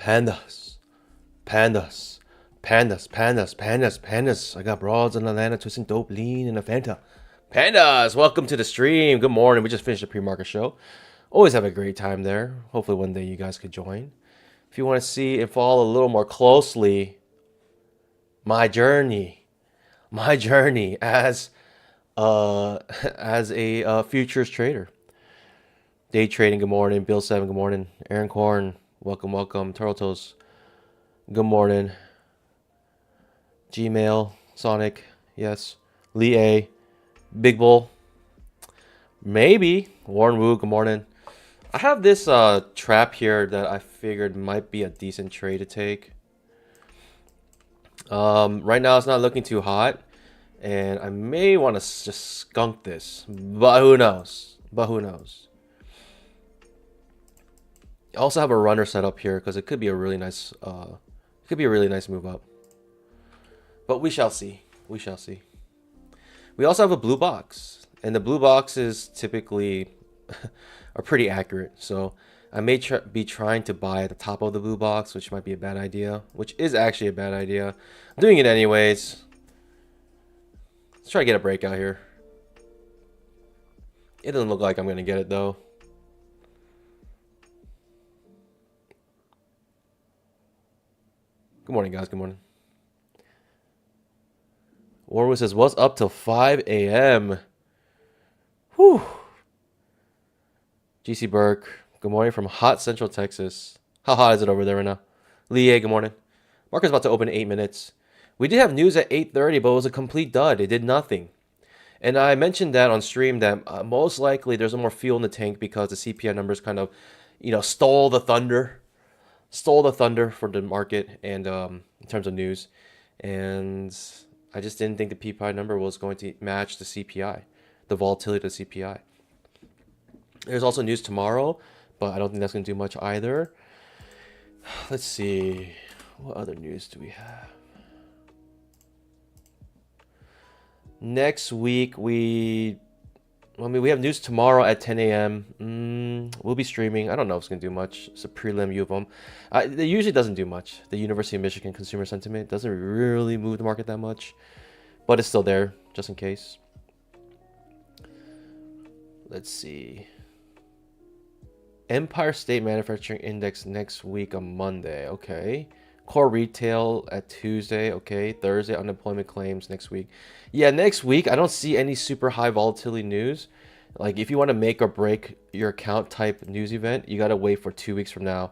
Pandas, pandas, pandas. I got broads in Atlanta twisting dope, lean, and a Fanta. Pandas, welcome to the stream. Good morning. We just finished the pre-market show. Always have a great time there. Hopefully one day you guys could join. If you want to see and follow a little more closely my journey as as a futures trader. Day trading, good morning. Bill 7, good morning. Aaron Korn, welcome. Turtles, good morning. Gmail, Sonic, yes. Lee A, Big Bull, maybe. Warren Wu, good morning. I have this trap here that I figured might be a decent trade to take. Right now it's not looking too hot, and I may want to just skunk this, but who knows? I also have a runner set up here because it could be a really nice move up. But we shall see. We also have a blue box, and the blue boxes typically are pretty accurate. So I may be trying to buy at the top of the blue box, which might be a bad idea, which is actually a bad idea. I'm doing it anyways. Let's try to get a breakout here. It doesn't look like I'm going to get it, though. Good morning, guys. Good morning. Warwood says, what's up till 5 a.m.? Whew. GC Burke, good morning from hot Central Texas. How hot is it over there right now? Lee A, good morning. Market's about to open in 8 minutes. We did have news at 8:30, but it was a complete dud. It did nothing. And I mentioned that on stream that most likely there's more fuel in the tank because the CPI numbers kind of, stole the thunder for the market and in terms of news. And I just didn't think the PPI number was going to match the CPI, the volatility of the CPI. There's also news tomorrow, but I don't think that's going to do much either. Let's see. What other news do we have? Next week, we have news tomorrow at 10 a.m. We'll be streaming. I don't know if it's going to do much. It's a prelim U of M. It usually doesn't do much. The University of Michigan consumer sentiment doesn't really move the market that much, but it's still there just in case. Let's see. Empire State Manufacturing Index next week on Monday. Okay. Core retail at Tuesday. Okay. Thursday, unemployment claims next week. Yeah, next week, I don't see any super high volatility news. Like, if you want to make or break your account type news event, you got to wait for 2 weeks from now.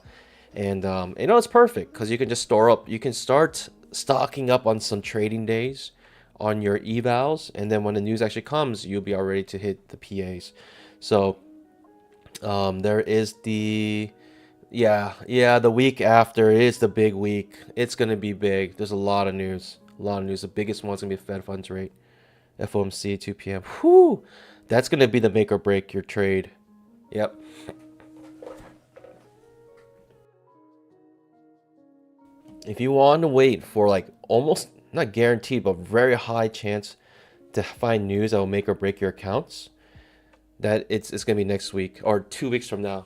And, it's perfect because you can just store up. You can start stocking up on some trading days on your evals. And then when the news actually comes, you'll be all ready to hit the PAs. So, there is the week after is the big week. It's gonna be big. There's a lot of news. The biggest one's gonna be Fed funds rate, FOMC 2 p.m. Whew, that's gonna be the make or break your trade. Yep. If you want to wait for like almost not guaranteed but very high chance to find news that will make or break your accounts, that it's gonna be next week or 2 weeks from now.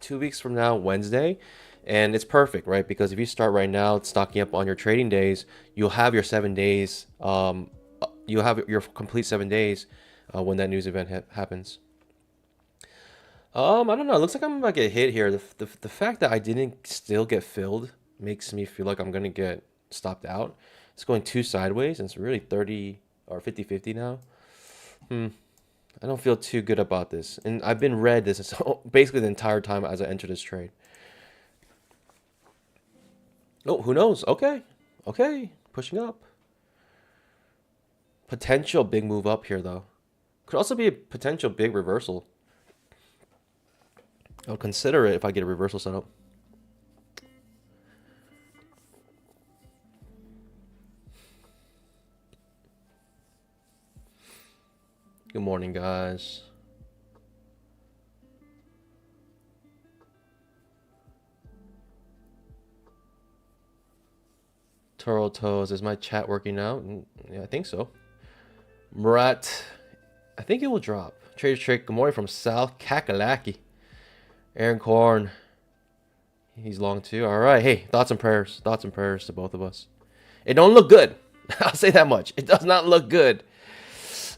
2 weeks from now, Wednesday, and it's perfect, right? Because if you start right now stocking up on your trading days, you'll have your 7 days. You'll have your complete 7 days when that news event happens. I don't know. It looks like I'm gonna get hit here. The fact that I didn't still get filled makes me feel like I'm gonna get stopped out. It's going 2 sideways, and it's really 30 or 50-50 now. I don't feel too good about this. And I've been red this basically the entire time as I enter this trade. Oh, who knows? Okay. Pushing up. Potential big move up here, though. Could also be a potential big reversal. I'll consider it if I get a reversal set up. Good morning, guys. Toro Toes, is my chat working out? Yeah, I think so. Murat, I think it will drop. Trader Trick, good morning from South Kakalaki. Aaron Korn, He's long too. All right. Hey, thoughts and prayers. Thoughts and prayers to both of us. It don't look good. I'll say that much. It does not look good.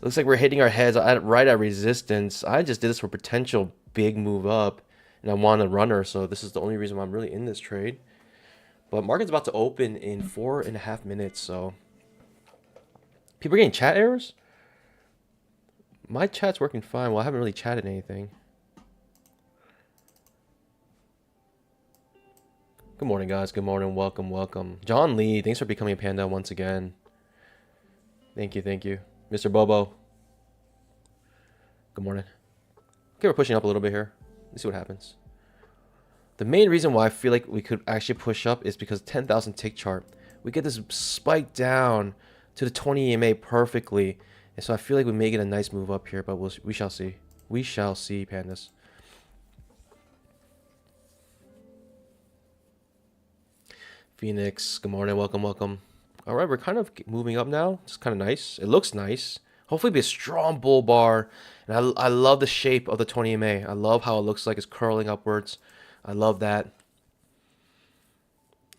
Looks like we're hitting our heads right at resistance. I just did this for potential big move up, and I want a runner, so this is the only reason why I'm really in this trade. But market's about to open in 4.5 minutes, so people are getting chat errors? My chat's working fine. Well, I haven't really chatted anything. Good morning, guys. Good morning. Welcome, welcome. John Lee, thanks for becoming a panda once again. Thank you, thank you. Mr. Bobo. Good morning. Okay, we're pushing up a little bit here. Let's see what happens. The main reason why I feel like we could actually push up is because 10,000 tick chart. We get this spike down to the 20 EMA perfectly. And so I feel like we may get a nice move up here, but we shall see. We shall see, pandas. Phoenix, good morning. Welcome, welcome. All right, we're kind of moving up now. It's kind of nice. It looks nice. Hopefully be a strong bull bar. And I love the shape of the 20 EMA. I love how it looks like it's curling upwards. I love that.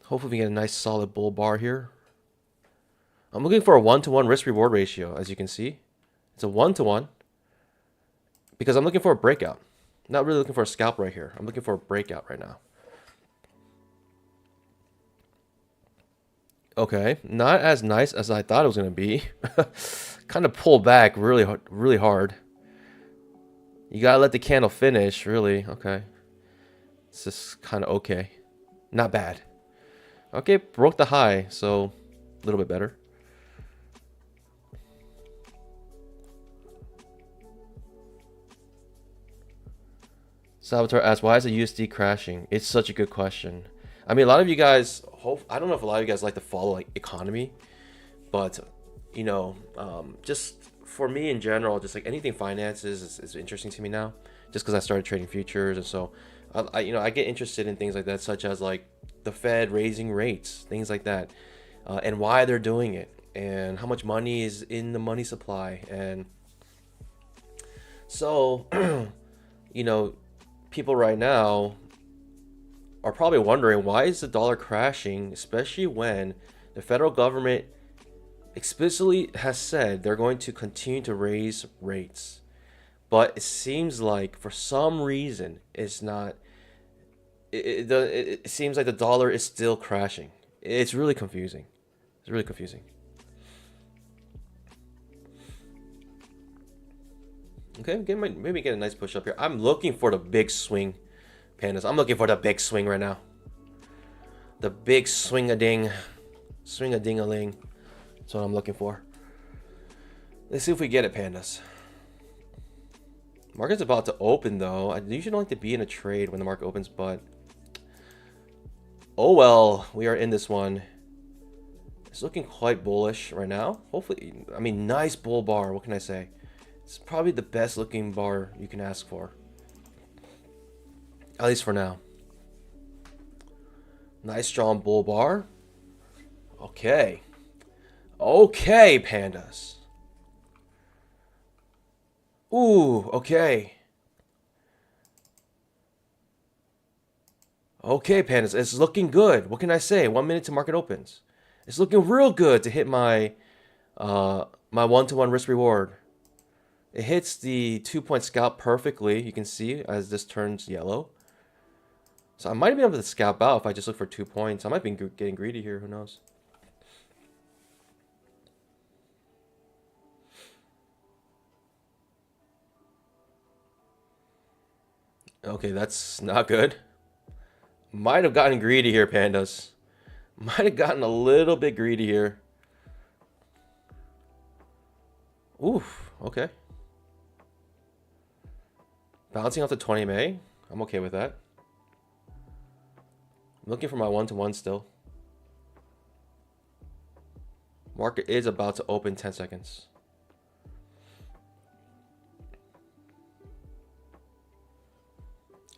Hopefully we get a nice solid bull bar here. I'm looking for a 1-to-1 risk-reward ratio, as you can see. It's a 1-to-1 because I'm looking for a breakout. Not really looking for a scalp right here. I'm looking for a breakout right now. Okay, not as nice as I thought it was going to be. Kind of pull back really hard. You got to let the candle finish, really. Okay. It's just kind of okay. Not bad. Okay, broke the high, so a little bit better. Salvatore asks, why is the USD crashing? It's such a good question. I mean, a lot of you guys, I don't know if a lot of you guys like to follow like economy, but you know, just for me in general, just like anything finances is interesting to me now, just because I started trading futures, and so I get interested in things like that, such as like the Fed raising rates, things like that, and why they're doing it, and how much money is in the money supply, and so you know, people right now are probably wondering why is the dollar crashing, especially when the federal government explicitly has said they're going to continue to raise rates. But it seems like for some reason it's not. It seems like the dollar is still crashing. It's really confusing. It's really confusing. Okay, maybe get a nice push up here. I'm looking for the big swing, pandas. I'm looking for the big swing right now. The big swing-a-ding. Swing-a-ding-a-ling. That's what I'm looking for. Let's see if we get it, pandas. Market's about to open, though. I usually don't like to be in a trade when the market opens, but oh well, we are in this one. It's looking quite bullish right now. Hopefully, I mean, nice bull bar. What can I say? It's probably the best looking bar you can ask for. At least for now. Nice strong bull bar. Okay. Okay, pandas. Ooh, okay. Okay, pandas. It's looking good. What can I say? 1 minute to market opens. It's looking real good to hit my my 1-to-1 risk reward. It hits the 2-point scalp perfectly, you can see, as this turns yellow. So I might be able to scalp out if I just look for 2 points. I might be getting greedy here, who knows. Okay, that's not good. Might have gotten greedy here, pandas. Might have gotten a little bit greedy here. Oof, okay. Bouncing off the 20 MA. I'm okay with that. I'm looking for my 1-to-1 still. Market is about to open 10 seconds.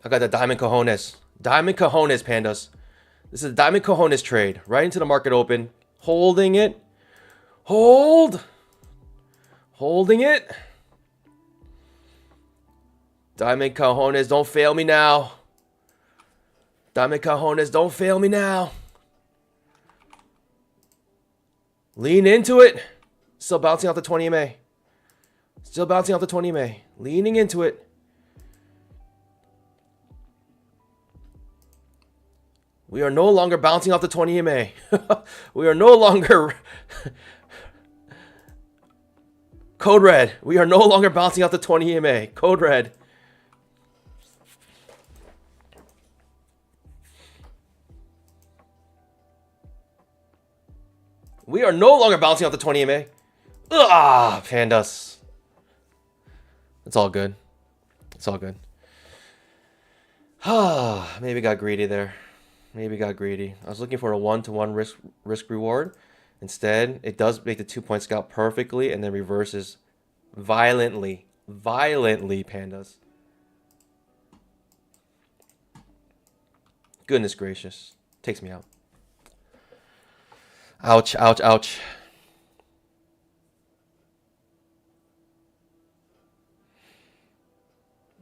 I got the diamond cojones. Diamond cojones, pandas. This is a diamond cojones trade. Right into the market open. Holding it. Hold. Holding it. Diamond cojones, don't fail me now. Dame cajones, don't fail me now. Lean into it. Still bouncing off the 20 MA. Still bouncing off the 20 MA. Leaning into it. We are no longer bouncing off the 20 MA. We are no longer... Code red. We are no longer bouncing off the 20 EMA. Code red. We are no longer bouncing off the 20 EMA. Ah, pandas. It's all good. It's all good. Ah, maybe got greedy there. Maybe got greedy. I was looking for a 1-to-1 risk reward. Instead, it does make the 2-point scalp perfectly and then reverses violently. Violently, pandas. Goodness gracious. Takes me out. Ouch, ouch, ouch.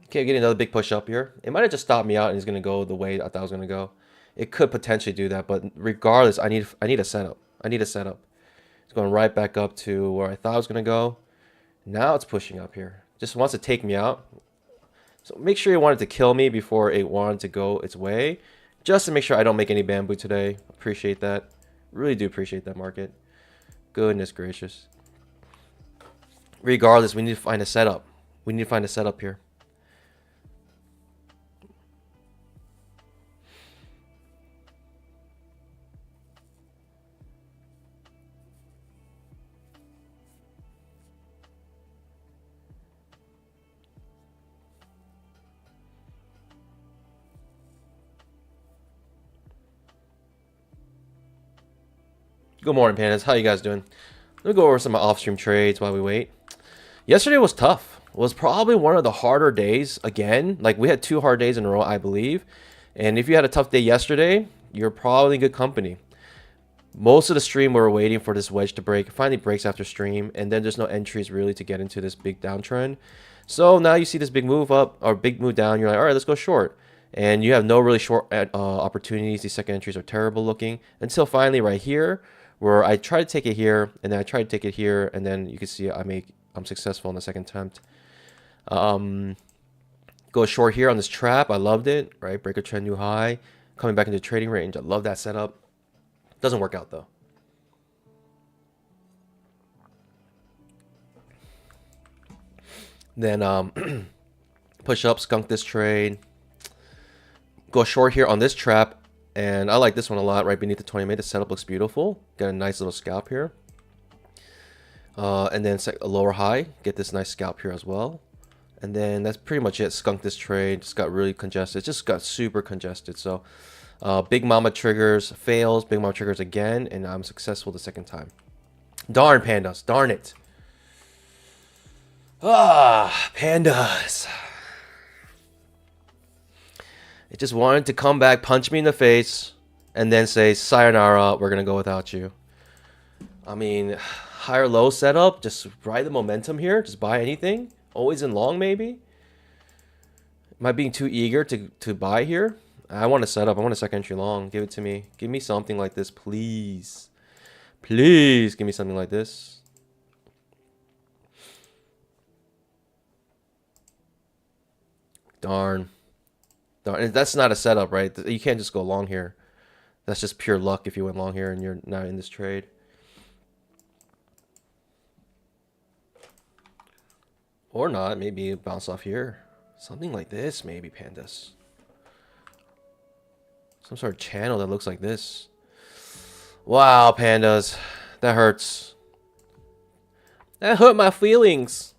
Okay, getting another big push up here. It might have just stopped me out and he's going to go the way I thought I was going to go. It could potentially do that, but regardless, I need a setup. I need a setup. It's going right back up to where I thought I was going to go. Now it's pushing up here. Just wants to take me out. So make sure you want it to kill me before it wanted to go its way. Just to make sure I don't make any bamboo today. Appreciate that. Really do appreciate that, market. Goodness gracious. Regardless, we need to find a setup. We need to find a setup here. Good morning, pandas. How you guys doing? Let me go over some off-stream trades while we wait. Yesterday was tough. It was probably one of the harder days again. Like, we had 2 hard days in a row, I believe. And if you had a tough day yesterday, you're probably in good company. Most of the stream we were waiting for this wedge to break. It finally breaks after stream, and then there's no entries really to get into this big downtrend. So now you see this big move up or big move down. You're like, all right, let's go short. And you have no really short opportunities. These second entries are terrible looking until finally right here, where I try to take it here, and then I try to take it here, and then you can see I'm successful in the second attempt. Go short here on this trap. I loved it, right? Break a trend new high, coming back into trading range. I love that setup. Doesn't work out though. Then push up, skunk this trade. Go short here on this trap. And I like this one a lot, right beneath the 20 MA. The setup looks beautiful. Got a nice little scalp here. And then a lower high. Get this nice scalp here as well. And then that's pretty much it. Skunk this trade. Just got really congested. It just got super congested. So Big Mama triggers, fails. Big Mama triggers again. And I'm successful the second time. Darn, pandas. Darn it. Ah, pandas. It just wanted to come back, punch me in the face, and then say, sayonara, we're going to go without you. I mean, higher low setup, just ride the momentum here. Just buy anything. Always in long, maybe. Am I being too eager to buy here? I want to set up. I want a second entry long. Give it to me. Give me something like this, please. Please give me something like this. Darn. That's not a setup, right? You can't just go long here. That's just pure luck if you went long here and you're not in this trade. Or not. Maybe bounce off here. Something like this, maybe, pandas. Some sort of channel that looks like this. Wow, pandas. That hurts. That hurt my feelings.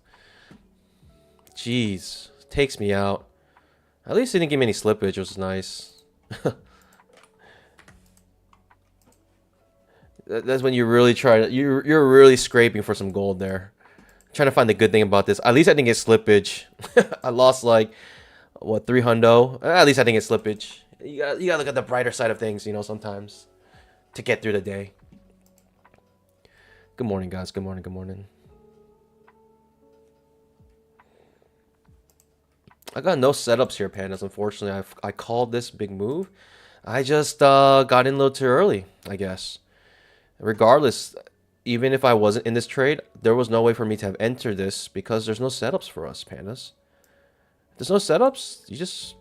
Jeez. Takes me out. At least they didn't give me any slippage, which was nice. That's when you really try to... You're really scraping for some gold there. Trying to find the good thing about this. At least I didn't get slippage. I lost like, what, 300? At least I didn't get slippage. You gotta look at the brighter side of things, you know, sometimes. To get through the day. Good morning, guys. Good morning, good morning. I got no setups here, pandas. Unfortunately, I called this big move. I just got in a little too early, I guess. Regardless, even if I wasn't in this trade, there was no way for me to have entered this because there's no setups for us, pandas. There's no setups. You just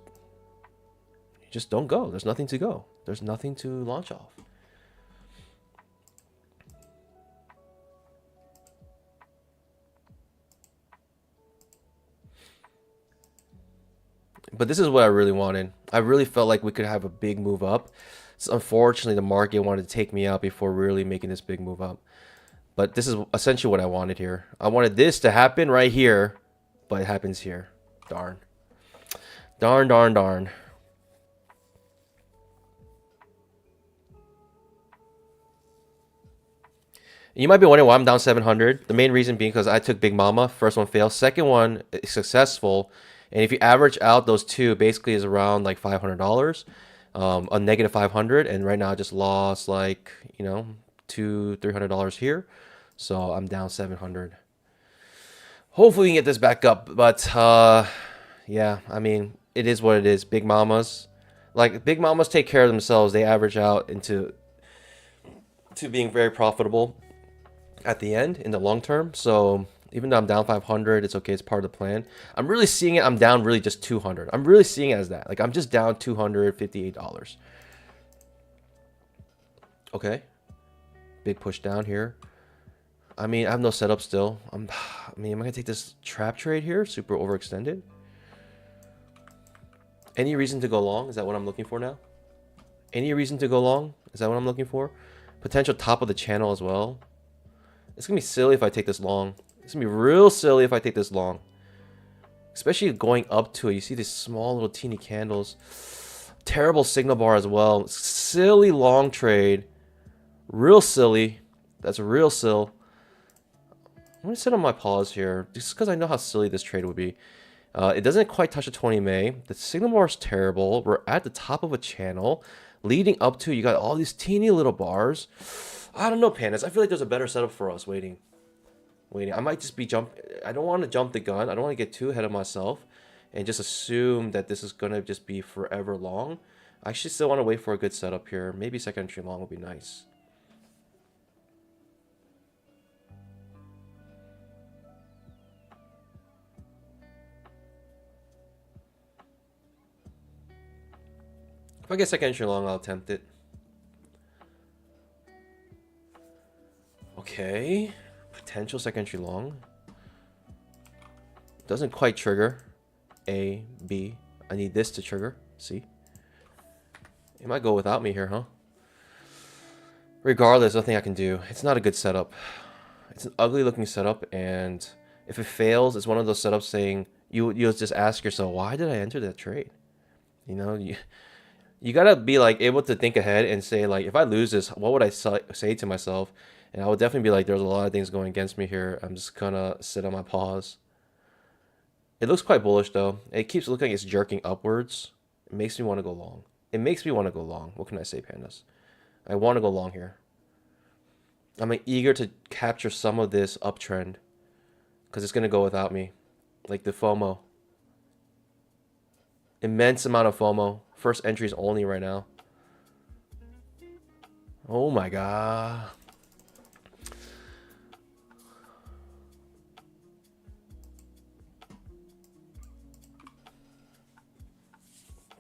don't go. There's nothing to go. There's nothing to launch off. But this is what I really wanted. I really felt like we could have a big move up. So unfortunately, the market wanted to take me out before really making this big move up. But this is essentially what I wanted here. I wanted this to happen right here, but it happens here. Darn. Darn, darn, darn. You might be wondering why I'm down 700. The main reason being because I took Big Mama. First one failed. Second one is successful. And if you average out those two, basically is around like $500, a negative 500. And right now I just lost like, you know, $200-300 here. So I'm down 700. Hopefully we can get this back up. But yeah, I mean, it is what it is. Big Mamas. Like, Big Mamas take care of themselves. They average out into being very profitable at the end in the long term. So even though I'm down 500, it's okay. It's part of the plan. I'm really seeing it. I'm down really just 200. I'm really seeing it as that. Like, I'm just down $258. Okay. Big push down here. I mean, I have no setup still. I mean, am I going to take this trap trade here? Super overextended. Any reason to go long? Is that what I'm looking for now? Any reason to go long? Is that what I'm looking for? Potential top of the channel as well. It's going to be silly if I take this long. It's going to be real silly if I take this long. Especially going up to it. You see these small little teeny candles. Terrible signal bar as well. Silly long trade. Real silly. That's real sill. I'm going to sit on my pause here. Just because I know how silly this trade would be. It doesn't quite touch the 20 MA. The signal bar is terrible. We're at the top of a channel. Leading up to, you got all these teeny little bars. I don't know, pandas. I feel like there's a better setup for us waiting. I might just be I don't want to jump the gun. I don't want to get too ahead of myself and just assume that this is going to just be forever long. I actually still want to wait for a good setup here. Maybe second entry long would be nice. If I get second entry long, I'll attempt it. Okay. Potential second entry long. Doesn't quite trigger. A, B. I need this to trigger. C. It might go without me here, huh? Regardless, nothing I can do. It's not a good setup. It's an ugly looking setup, and if it fails, it's one of those setups saying you'll just ask yourself, why did I enter that trade? You know, you gotta be like able to think ahead and say, like, if I lose this, what would I say to myself? And I would definitely be like, there's a lot of things going against me here. I'm just gonna sit on my pause. It looks quite bullish though. It keeps looking like it's jerking upwards. It makes me want to go long. It makes me want to go long. What can I say, pandas? I want to go long here. I'm like, eager to capture some of this uptrend because it's gonna go without me. Like the FOMO. Immense amount of FOMO. First entries only right now. Oh my god.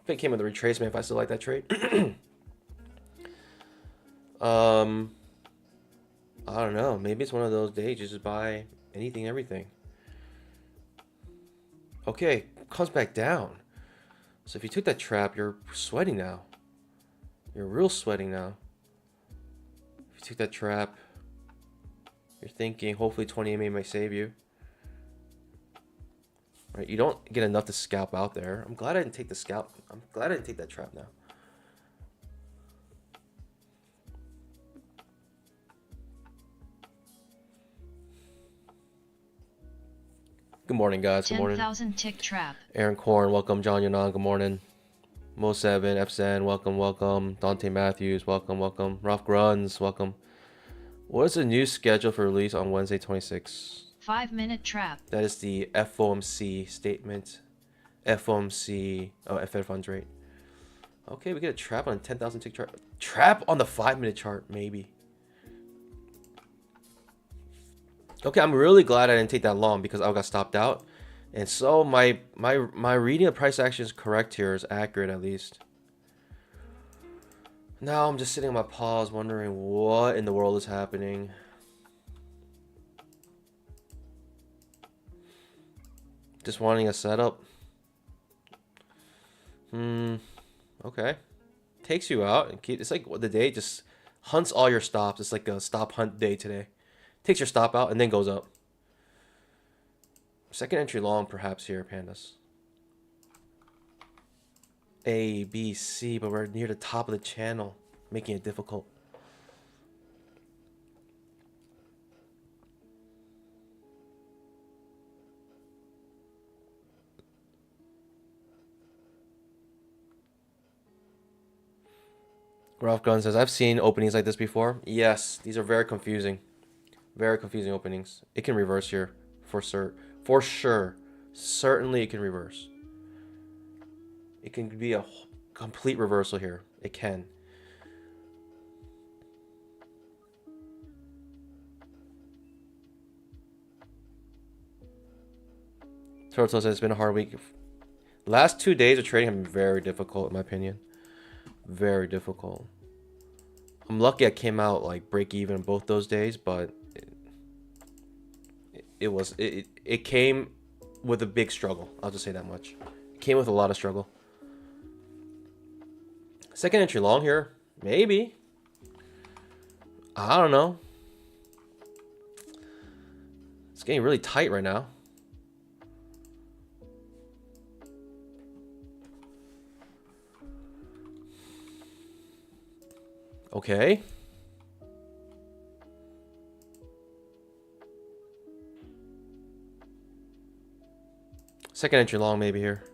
If it came with a retracement, if I still like that trade. I don't know. Maybe it's one of those days you just buy anything, everything. Okay, comes back down. So if you took that trap, you're sweating now. You're real sweating now. If you took that trap, you're thinking hopefully 20 MA might save you. Right? You don't get enough to scalp out there. I'm glad I didn't take the scalp. I'm glad I didn't take that trap now. Good morning, guys. Good morning. 10,000 tick trap. Aaron Korn, welcome. John Yonan, good morning. Mo7, FSN, welcome, welcome. Dante Matthews, welcome, welcome. Ralph Gruns, welcome. What is the new schedule for release on Wednesday 26? 5-minute trap. That is the FOMC statement. FOMC, Fed funds rate. Okay, we get a trap on a 10,000 tick chart. Trap on the 5-minute chart, maybe. Okay, I'm really glad I didn't take that long because I got stopped out. And so my reading of price action is correct here, is accurate at least. Now I'm just sitting on my paws wondering what in the world is happening. Just wanting a setup. Okay. Takes you out and it's like the day just hunts all your stops. It's like a stop hunt day today. Takes your stop out and then goes up. Second entry long perhaps here, pandas. A, B, C, but we're near the top of the channel, making it difficult. Ralph Gunn says, I've seen openings like this before. Yes, these are very confusing. Very confusing openings. It can reverse here, for sure. Certainly it can reverse. It can be a complete reversal here. It can. Turtle says it's been a hard week. Last 2 days of trading have been very difficult, in my opinion. Very difficult. I'm lucky I came out like break even both those days, but it came with a big struggle. I'll just say that much. It came with a lot of struggle. Second entry long here, maybe. I don't know. It's getting really tight right now. Okay. Second entry long maybe here.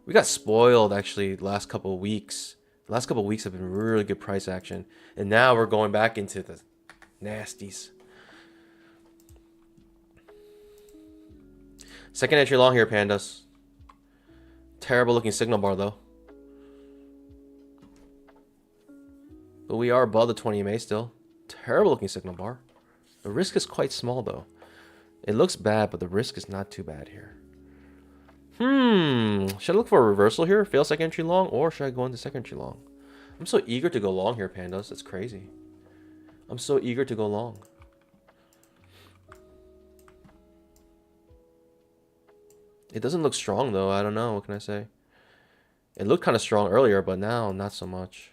We got spoiled actually last couple of weeks. The last couple of weeks have been really good price action. And now we're going back into the nasties. Second entry long here, pandas. Terrible looking signal bar though. But we are above the 20 EMA still. Terrible looking signal bar. The risk is quite small though. It looks bad, but the risk is not too bad here. Should I look for a reversal here? Fail second entry long, or should I go into second entry long? I'm so eager to go long here, pandas. It's crazy. I'm so eager to go long. It doesn't look strong though. I don't know. What can I say? It looked kind of strong earlier, but now not so much.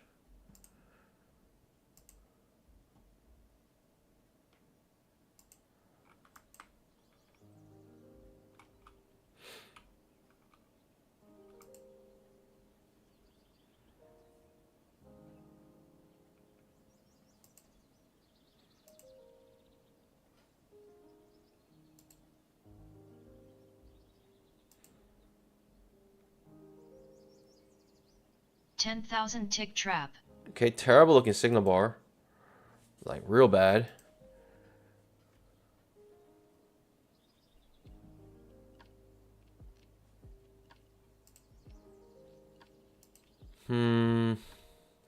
$10,000 tick trap. Okay, terrible looking signal bar. Like real bad.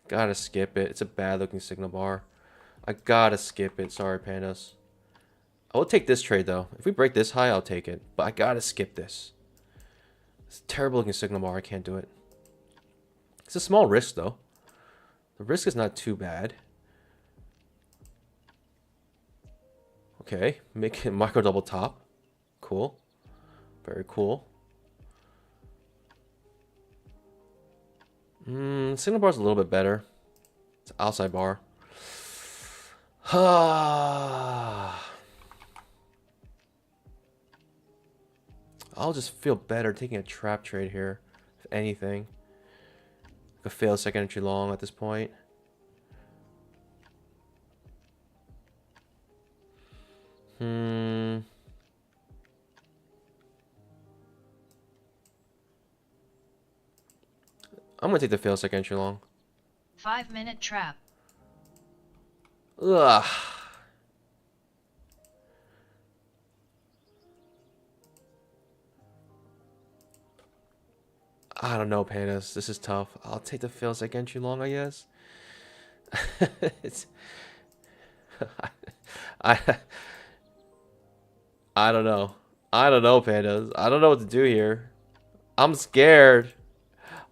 Gotta skip it. It's a bad looking signal bar. I gotta skip it. Sorry, pandas. I will take this trade though. If we break this high, I'll take it. But I gotta skip this. It's a terrible looking signal bar. I can't do it. It's a small risk though. The risk is not too bad. Okay, make it micro double top. Cool. Very cool. Signal bar's a little bit better. It's an outside bar. I'll just feel better taking a trap trade here, if anything. I could fail second entry long at this point. I'm gonna take the fail second entry long. 5-minute trap. Ugh. I don't know, Pandas. This is tough. I'll take the fail second entry long, I guess. it's I I don't know. I don't know, Pandas. I don't know what to do here. I'm scared.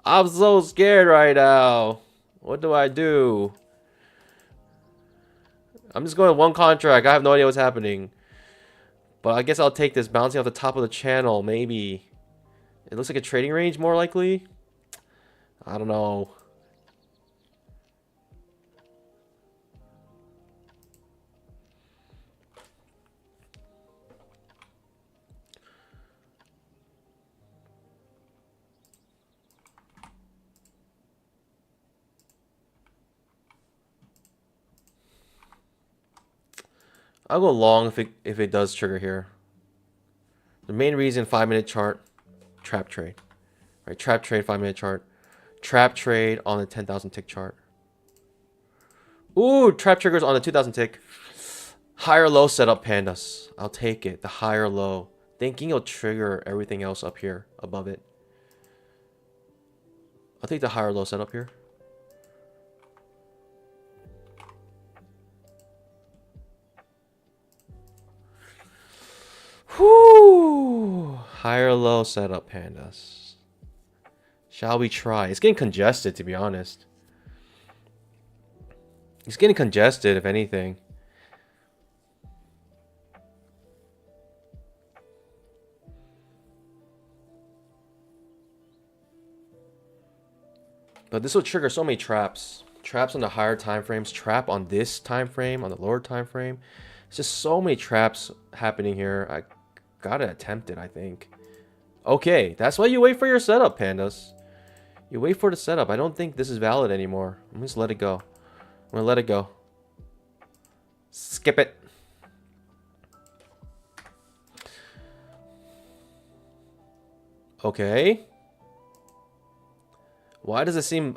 I'm so scared right now. What do I do? I'm just going one contract. I have no idea what's happening. But I guess I'll take this bouncing off the top of the channel, maybe. It looks like a trading range, more likely. I don't know. I'll go long if it does trigger here. The main reason 5-minute chart, trap trade. Right, trap trade 5-minute chart. Trap trade on the 10,000 tick chart. Ooh, trap triggers on the 2,000 tick. Higher low setup, Pandas. I'll take it. The higher low. Thinking it'll trigger everything else up here above it. I'll take the higher low setup here. Whoo! Higher low setup, Pandas. Shall we try? It's getting congested, to be honest. It's getting congested, if anything. But this will trigger so many traps. Traps on the higher time frames. Trap on this time frame, on the lower time frame. It's just so many traps happening here. I gotta attempt it, I think. Okay, that's why you wait for your setup, Pandas. You wait for the setup. I don't think this is valid anymore. I'm just let it go. I'm gonna let it go. Skip it. Okay. Why does it seem...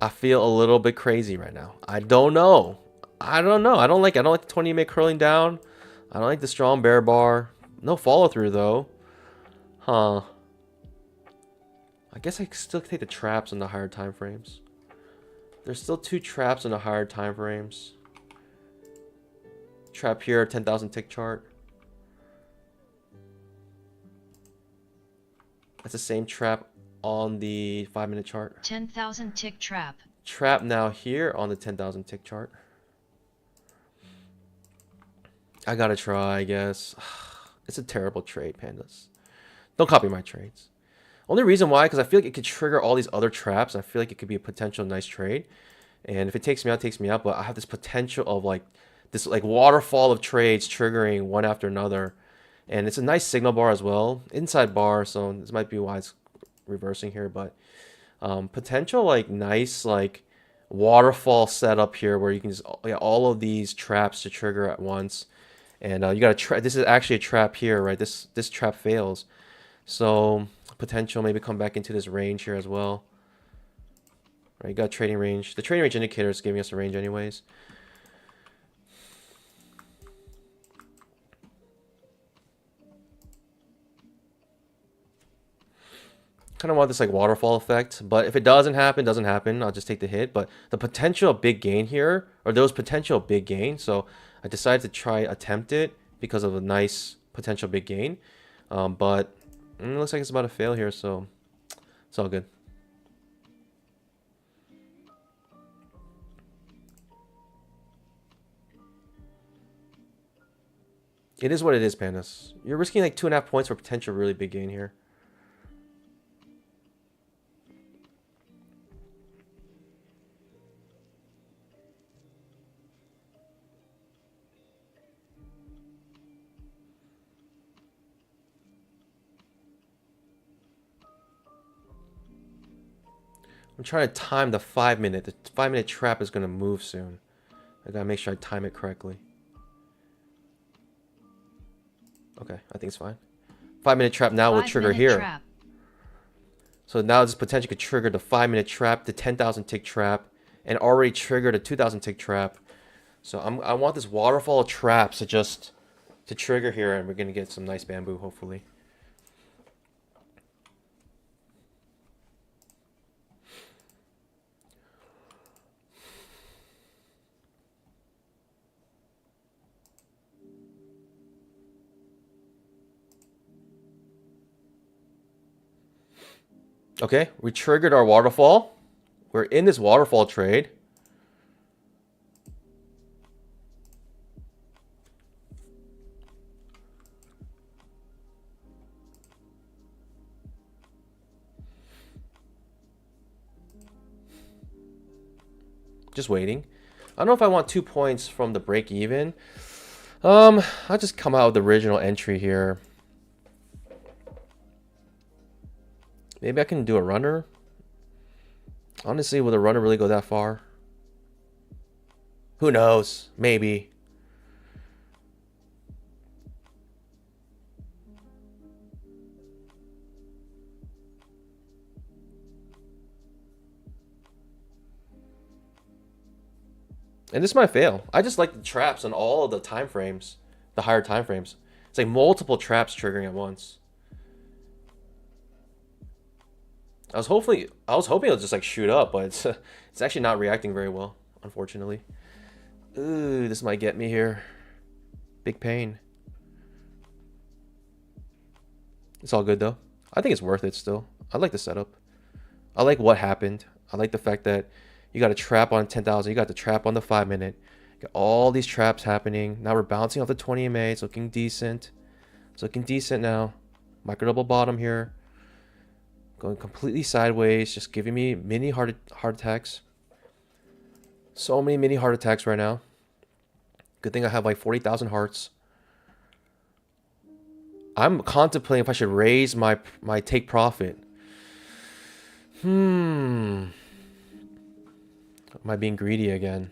I feel a little bit crazy right now. I don't know. I don't know. I don't like the 20-minute curling down. I don't like the strong bear bar. No follow through though. Huh. I guess I still take the traps on the higher time frames. There's still 2 traps on the higher time frames. Trap here, 10,000 tick chart. That's the same trap on the 5-minute chart. 10,000 tick trap. Trap now here on the 10,000 tick chart. I gotta try, I guess. It's a terrible trade, Pandas. Don't copy my trades. Only reason why, because I feel like it could trigger all these other traps. I feel like it could be a potential nice trade. And if it takes me out, it takes me out. But I have this potential of like this like waterfall of trades triggering one after another. And it's a nice signal bar as well. Inside bar, so this might be why it's reversing here. But potential like nice like waterfall setup here where you can just get all of these traps to trigger at once. And you got to try. This is actually a trap here, right? This trap fails. So potential maybe come back into this range here as well. Right, you got trading range. The trading range indicator is giving us a range anyways. Kind of want this like waterfall effect, but if it doesn't happen. I'll just take the hit. But the potential big gain here, or those potential big gain, so I decided to try attempt it because of a nice potential big gain. But it looks like it's about to fail here, so it's all good. It is what it is, Pandas. You're risking like 2.5 points for potential really big gain here. I'm trying to time the 5-minute. The 5-minute trap is going to move soon. I gotta make sure I time it correctly. Okay, I think it's fine. 5-minute trap now will trigger here. Trap. So now this potentially could trigger the 5-minute trap, the 10,000 tick trap, and already triggered a 2,000 tick trap. So I want this waterfall of traps to just to trigger here, and we're gonna get some nice bamboo, hopefully. Okay, we triggered our waterfall. We're in this waterfall trade. Just waiting. I don't know if I want 2 points from the break even. I'll just come out with the original entry here. Maybe I can do a runner. Honestly, will the runner really go that far? Who knows? Maybe. And this might fail. I just like the traps on all of the time frames, the higher time frames. It's like multiple traps triggering at once. I was hoping it'll just like shoot up, but it's actually not reacting very well, unfortunately. Ooh, this might get me here. Big pain. It's all good though. I think it's worth it still. I like the setup. I like what happened. I like the fact that you got a trap on 10,000. You got the trap on the 5 minute. Got all these traps happening. Now we're bouncing off the 20 MA. It's looking decent. It's looking decent now. Micro double bottom here. Going completely sideways. Just giving me mini heart attacks. So many mini heart attacks right now. Good thing I have like 40,000 hearts. I'm contemplating if I should raise my take profit. Am I being greedy again?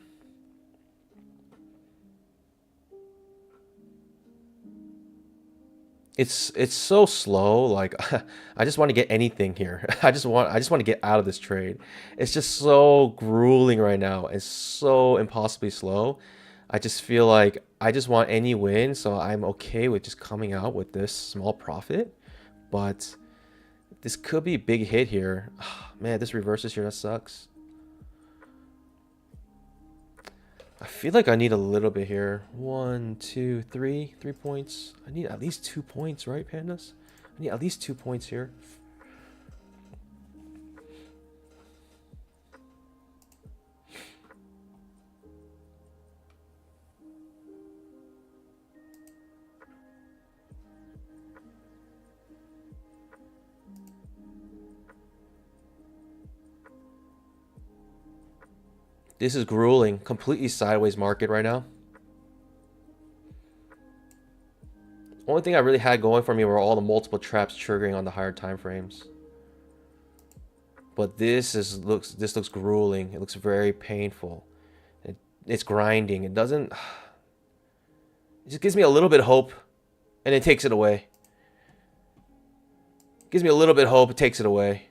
It's so slow. Like I just want to get anything here. I just want to get out of this trade. It's just so grueling right now. It's so impossibly slow. I just feel like I just want any win, so I'm okay with just coming out with this small profit. But this could be a big hit here. Man, this reverses here. That sucks. I feel like I need a little bit here. 1, 2, 3 points. I need at least 2 points, right, pandas? I need at least 2 points here. This is grueling. Completely sideways market right now. Only thing I really had going for me were all the multiple traps triggering on the higher time frames. But this looks grueling. It looks very painful. It's grinding. It doesn't. It just gives me a little bit of hope, and it takes it away. Gives me a little bit of hope. It takes it away.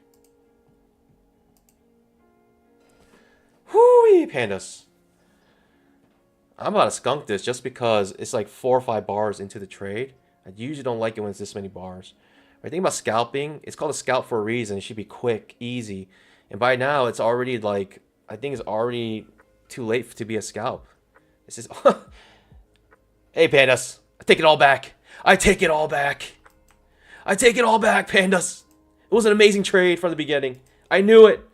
Whoo, pandas. I'm about to skunk this just because it's like 4 or 5 bars into the trade. I usually don't like it when it's this many bars. When I think about scalping, it's called a scalp for a reason. It should be quick, easy. And by now, it's already like, I think it's already too late to be a scalp. It's just, hey, pandas. I take it all back. I take it all back. I take it all back, pandas. It was an amazing trade from the beginning. I knew it.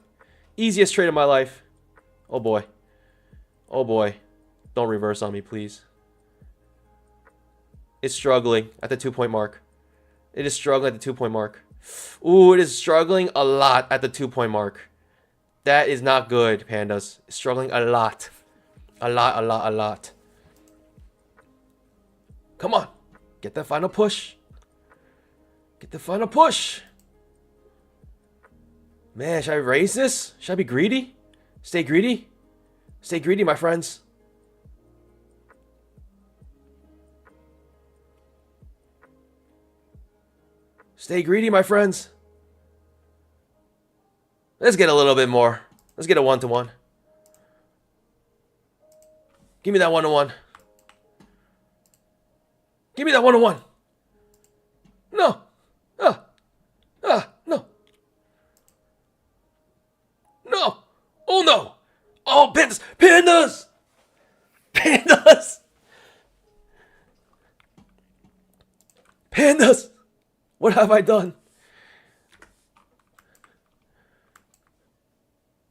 Easiest trade of my life. Oh, boy. Oh, boy. Don't reverse on me, please. It's struggling at the 2-point mark. It is struggling at the 2-point mark. Ooh, it is struggling a lot at the 2-point mark. That is not good, pandas. It's struggling a lot. A lot. Come on. Get that final push. Get the final push. Man, should I raise this? Should I be greedy? Stay greedy? Stay greedy, my friends. Stay greedy, my friends. Let's get a little bit more. Let's get a 1-to-1. Give me that 1-to-1. Give me that 1-to-1. No. No. No. Oh, no. Oh, pandas. Pandas. Pandas. Pandas. What have I done?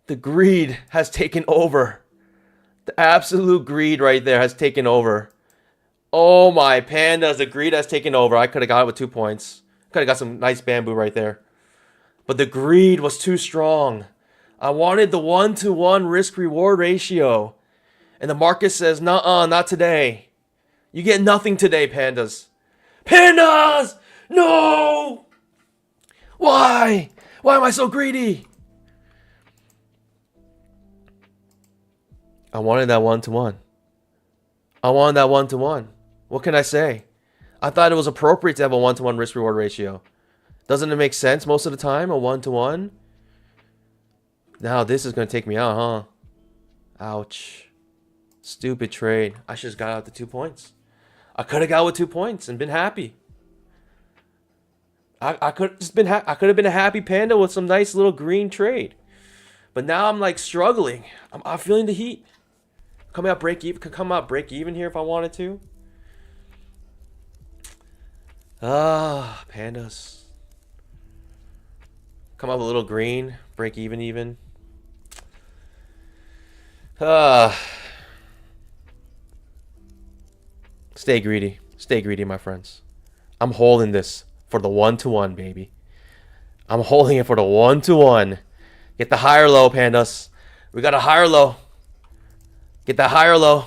The greed has taken over. The absolute greed right there has taken over. Oh my pandas, the greed has taken over. I could have got it with 2 points. Could have got some nice bamboo right there. But the greed was too strong. I wanted the 1-to-1 risk-reward ratio. And the market says, nuh-uh, not today. You get nothing today, pandas. Pandas! No! Why? Why am I so greedy? I wanted that 1-to-1. I wanted that 1-to-1. What can I say? I thought it was appropriate to have a 1-to-1 risk-reward ratio. Doesn't it make sense most of the time, a 1-to-1? Now this is going to take me out, huh? Ouch. Stupid trade. I should have got out the 2 points. I could have got with 2 points and been happy. I could have been a happy panda with some nice little green trade. But now I'm like struggling. I'm feeling the heat. Could come out break even here if I wanted to. Pandas. Come up a little green, break even. Stay greedy, my friends. I'm holding this for the 1-to-1, baby. I'm holding it for the 1-to-1. Get the higher low, pandas. We got a higher low. Get that higher low.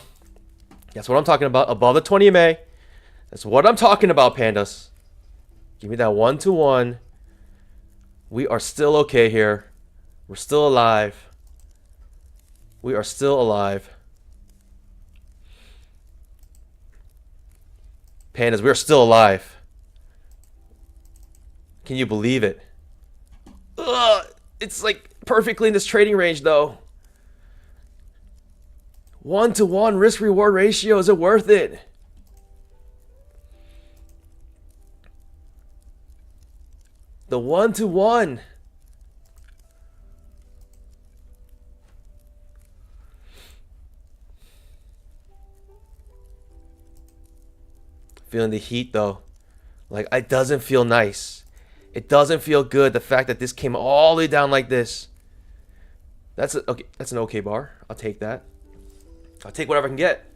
That's what I'm talking about. Above the 20 MA. That's what I'm talking about, pandas. Give me that 1-to-1. We are still okay here. We're still alive. We are still alive. Pandas, we are still alive. Can you believe it? Ugh, it's like perfectly in this trading range, though. 1-to-1 risk-reward ratio. Is it worth it? The 1-to-1. Feeling the heat, though. Like, it doesn't feel nice. It doesn't feel good, the fact that this came all the way down like this. That's an okay bar. I'll take that. I'll take whatever I can get.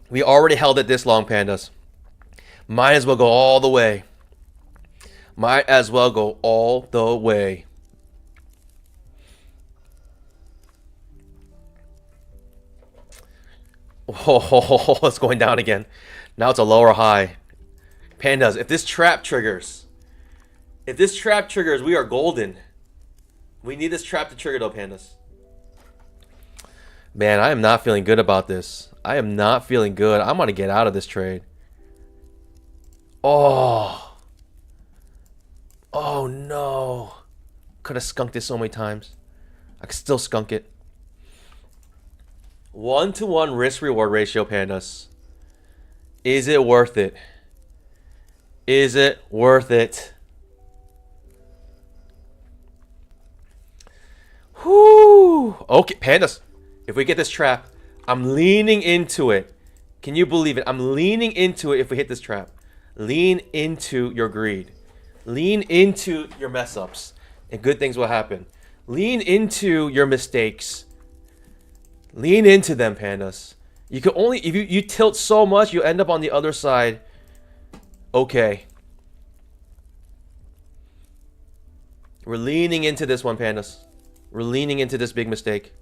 We already held it this long, pandas. Might as well go all the way. Might as well go all the way. Oh, it's going down again. Now it's a lower high. Pandas, if this trap triggers, we are golden. We need this trap to trigger though, pandas. Man, I am not feeling good about this. I am not feeling good. I'm going to get out of this trade. Oh. Oh, no. Could have skunked this so many times. I could still skunk it. 1-to-1 risk-reward ratio, pandas. Is it worth it? Is it worth it? Whoo! Okay, pandas. If we get this trap, I'm leaning into it. Can you believe it? I'm leaning into it if we hit this trap. Lean into your greed. Lean into your mess ups. And good things will happen. Lean into your mistakes. Lean into them, pandas. You can only, if you tilt so much, you end up on the other side. Okay. We're leaning into this one, pandas. We're leaning into this big mistake.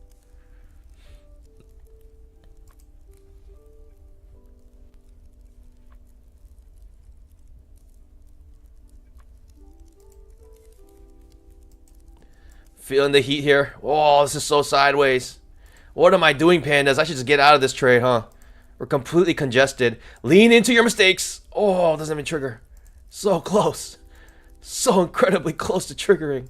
Feeling the heat here. Oh, this is so sideways. What am I doing, pandas? I should just get out of this trade, huh? We're completely congested. Lean into your mistakes. Oh, it doesn't even trigger. So close. So incredibly close to triggering.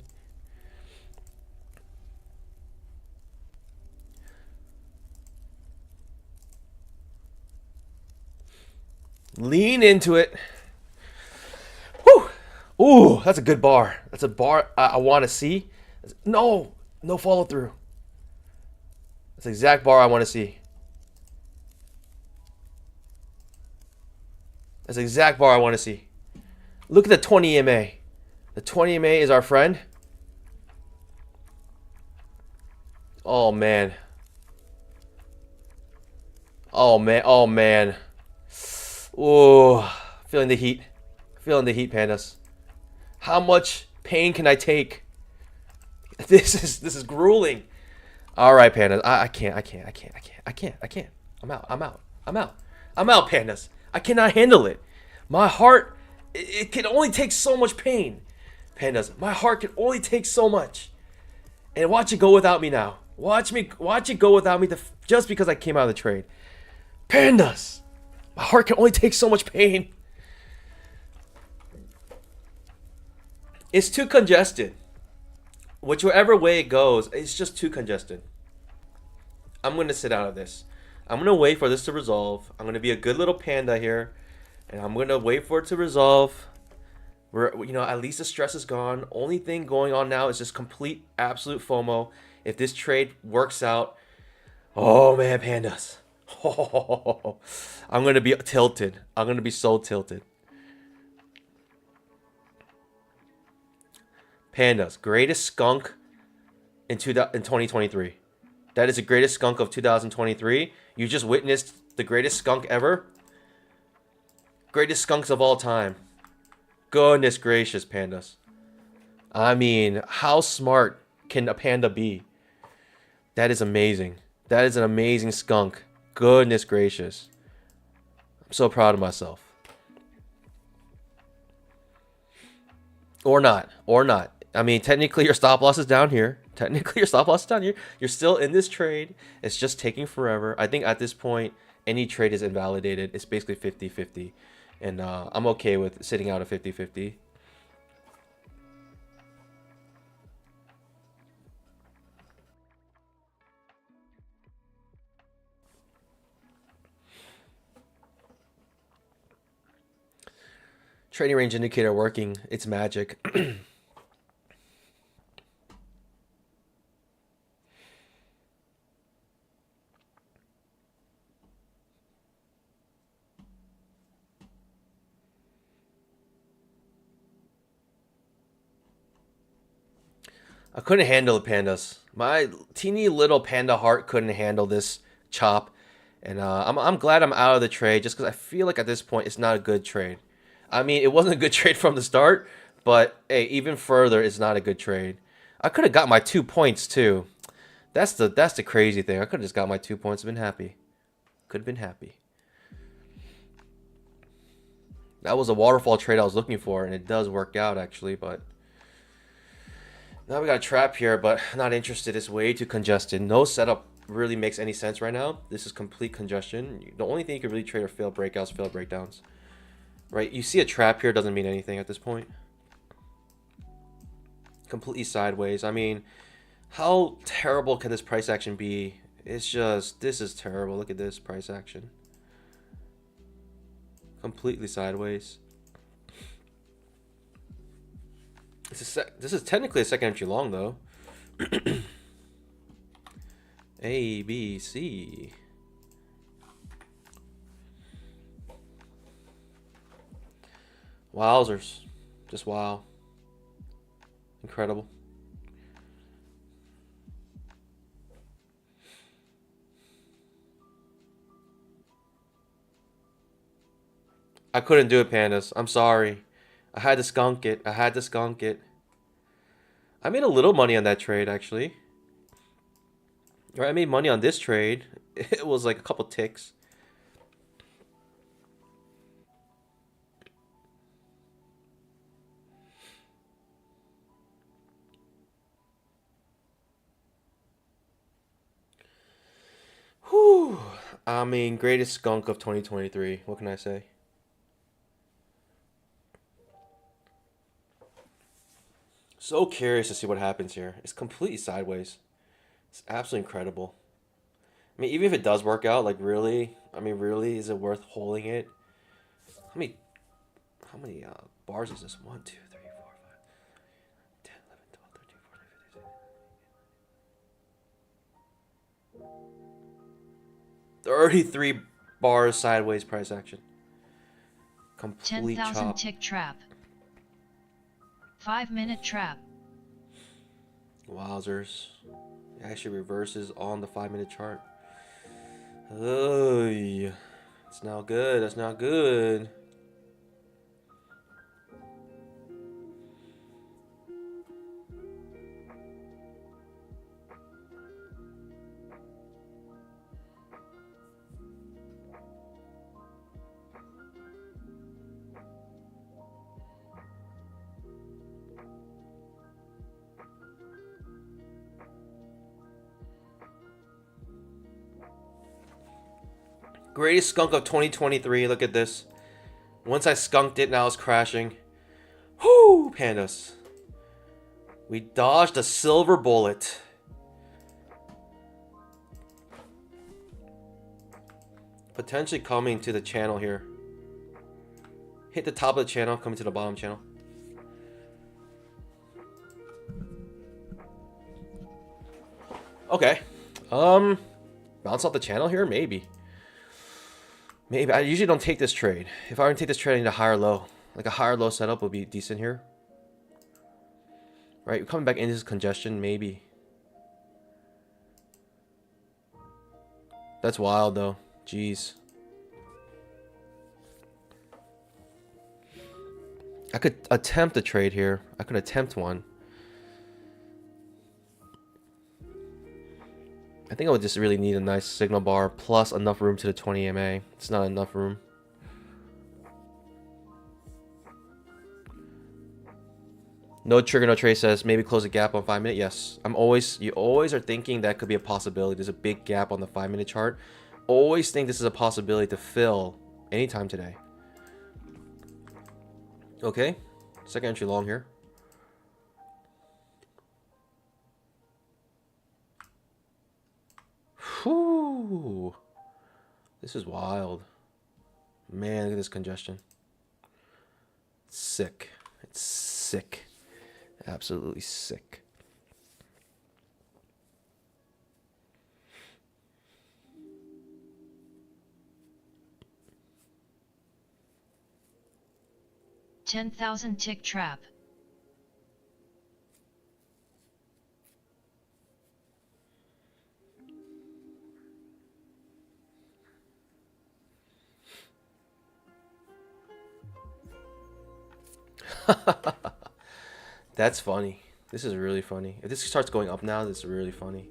Lean into it. Whew. Ooh, that's a good bar. That's a bar I want to see. No, no follow through. That's the exact bar I want to see. That's the exact bar I want to see. Look at the 20 EMA. The 20 EMA is our friend. Oh man. Oh man. Oh man. Ooh, feeling the heat. Feeling the heat, pandas. How much pain can I take? This is grueling. All right, pandas. I can't. I'm out, pandas. I cannot handle it. My heart, it can only take so much pain. Pandas, my heart can only take so much. And watch it go without me now. Watch it go without me just because I came out of the trade. Pandas, my heart can only take so much pain. It's too congested. Whichever way it goes, it's just too congested. I'm going to sit out of this. I'm going to wait for this to resolve. I'm going to be a good little panda here. And I'm going to wait for it to resolve. At least the stress is gone. Only thing going on now is just complete, absolute FOMO. If this trade works out, oh man, pandas. Oh, I'm going to be tilted. I'm going to be so tilted. Pandas, greatest skunk in 2023. That is the greatest skunk of 2023. You just witnessed the greatest skunk ever. Greatest skunks of all time. Goodness gracious, pandas. I mean, how smart can a panda be? That is amazing. That is an amazing skunk. Goodness gracious. I'm so proud of myself. Or not. I mean, technically your stop loss is down here. You're still in this trade. It's just taking forever. I think at this point, any trade is invalidated. It's basically 50-50. And I'm okay with sitting out of 50-50. Trading range indicator working. It's magic. I couldn't handle the pandas. My teeny little panda heart couldn't handle this chop. And I'm glad I'm out of the trade just because I feel like at this point it's not a good trade. I mean, it wasn't a good trade from the start, but hey, even further, it's not a good trade. I could have got my 2 points too. That's the crazy thing. I could have just got my 2 points and been happy. Could have been happy. That was a waterfall trade I was looking for, and it does work out actually, but now we got a trap here, but not interested. It's way too congested. No setup really makes any sense right now. This is complete congestion. The only thing you can really trade are failed breakouts, failed breakdowns. Right? You see a trap here doesn't mean anything at this point. Completely sideways. I mean, how terrible can this price action be? It's just, this is terrible. Look at this price action. Completely sideways. This is technically a second entry long though. A, B, C. Wowzers. Just wow. Incredible. I couldn't do it, pandas. I'm sorry. I had to skunk it. I made a little money on that trade, actually. Right, I made money on this trade. It was like a couple ticks. Whew. I mean, greatest skunk of 2023. What can I say? So curious to see what happens here. It's completely sideways. It's absolutely incredible. I mean, even if it does work out, like really, I mean, really, is it worth holding it? How many bars is this? 1, 2, 3, 4, 5, 10, 11, 12, 13, 14, 15, 16. 33 bars sideways price action. Complete 10,000 chop. tick trap. 5-minute trap. Wowzers. It actually reverses on the 5-minute chart. Oh, it's not good. That's not good. Greatest skunk of 2023. Look at this. Once I skunked it, now it's crashing. Whoo, pandas. We dodged a silver bullet. Potentially coming to the channel here. Hit the top of the channel, coming to the bottom channel. Okay. Bounce off the channel here? Maybe. Maybe. I usually don't take this trade. If I were to take this trade, I need a higher low. Like a higher low setup would be decent here. Right? Coming back into this congestion, maybe. That's wild though. Jeez. I could attempt a trade here. I could attempt one. I think I would just really need a nice signal bar plus enough room to the 20 MA. It's not enough room. No trigger, no trace says maybe close a gap on 5-minute. Yes, you always are thinking that could be a possibility. There's a big gap on the 5-minute chart. Always think this is a possibility to fill anytime today. Okay, second entry long here. Whew. This is wild. Man, look at this congestion. It's sick. It's sick. Absolutely sick. $10,000 tick trap. That's funny. This is really funny. If this starts going up now, this is really funny.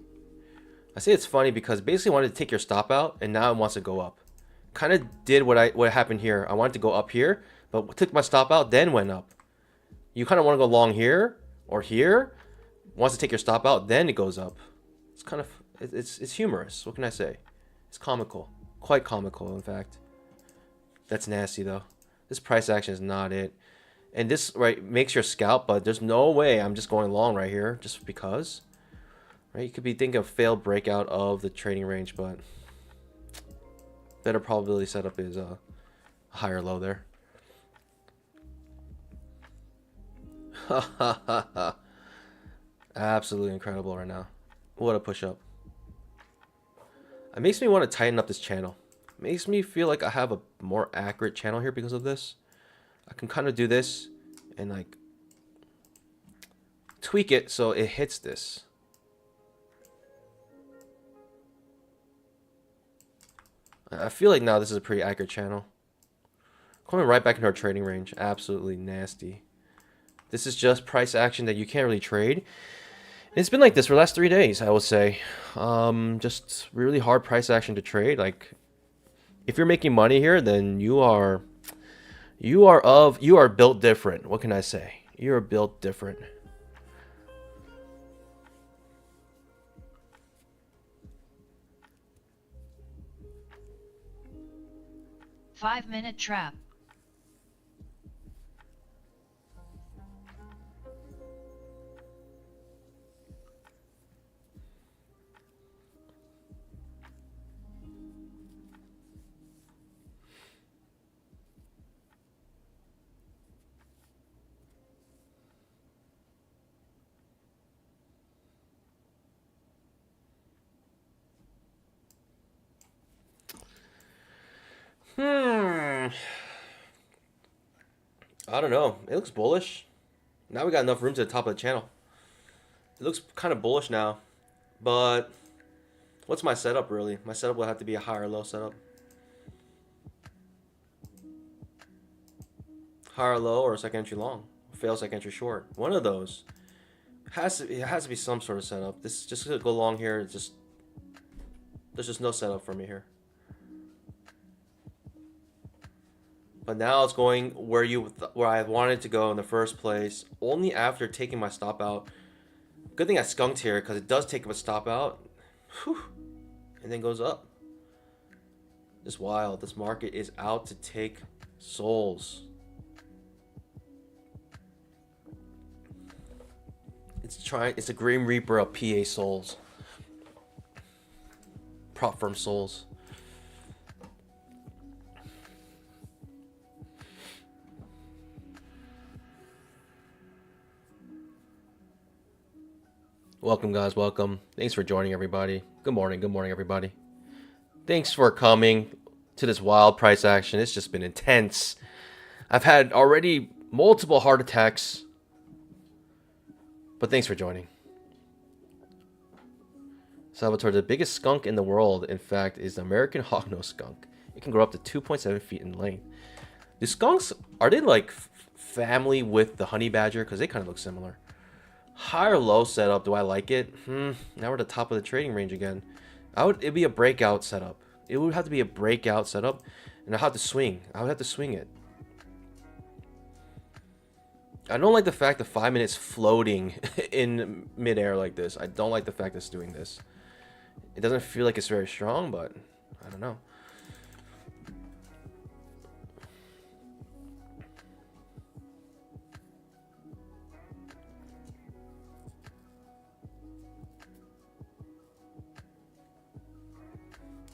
I say it's funny because basically I wanted to take your stop out and now it wants to go up. Kind of did what happened here. I wanted to go up here, but took my stop out, then went up. You kind of want to go long here or here. Wants to take your stop out, then it goes up. It's kind of it's humorous. What can I say? It's comical. Quite comical, in fact. That's nasty though. This price action is not it. And this right makes your scalp, but there's no way I'm just going long right here just because. Right? You could be thinking of failed breakout of the trading range, but better probability setup is a higher low there. Absolutely incredible right now. What a push up. It makes me want to tighten up this channel. It makes me feel like I have a more accurate channel here because of this. I can kind of do this and like tweak it so it hits this. I feel like now this is a pretty accurate channel. Coming right back into our trading range. Absolutely nasty. This is just price action that you can't really trade. It's been like this for the last 3 days, I would say. Just really hard price action to trade. Like, if you're making money here, then you are built different. What can I say? You're built different. Five-minute trap. Hmm. I don't know. It looks bullish. Now we got enough room to the top of the channel. It looks kind of bullish now. But what's my setup really? My setup will have to be a higher low setup. Higher low or second entry long. Fail second entry short. One of those. It has to be some sort of setup. This just gonna go long here. It's just there's just no setup for me here. But now it's going where I wanted to go in the first place. Only after taking my stop out. Good thing I skunked here because it does take a stop out. Whew, and then goes up. It's wild. This market is out to take souls. It's a Grim Reaper of PA souls. Prop firm souls. Welcome guys, welcome. Thanks for joining everybody. Good morning everybody. Thanks for coming to this wild price action. It's just been intense. I've had already multiple heart attacks. But thanks for joining. Salvatore, the biggest skunk in the world, in fact, is the American hognose skunk. It can grow up to 2.7 feet in length. The skunks, are they like family with the honey badger? Because they kind of look similar. High or low setup, do I like it? Now we're at the top of the trading range again. It'd be a breakout setup. It would have to be a breakout setup, and I have to swing. I would have to swing it. I don't like the fact that 5 minutes floating in midair like this. I don't like the fact it's doing this. It doesn't feel like it's very strong, but I don't know.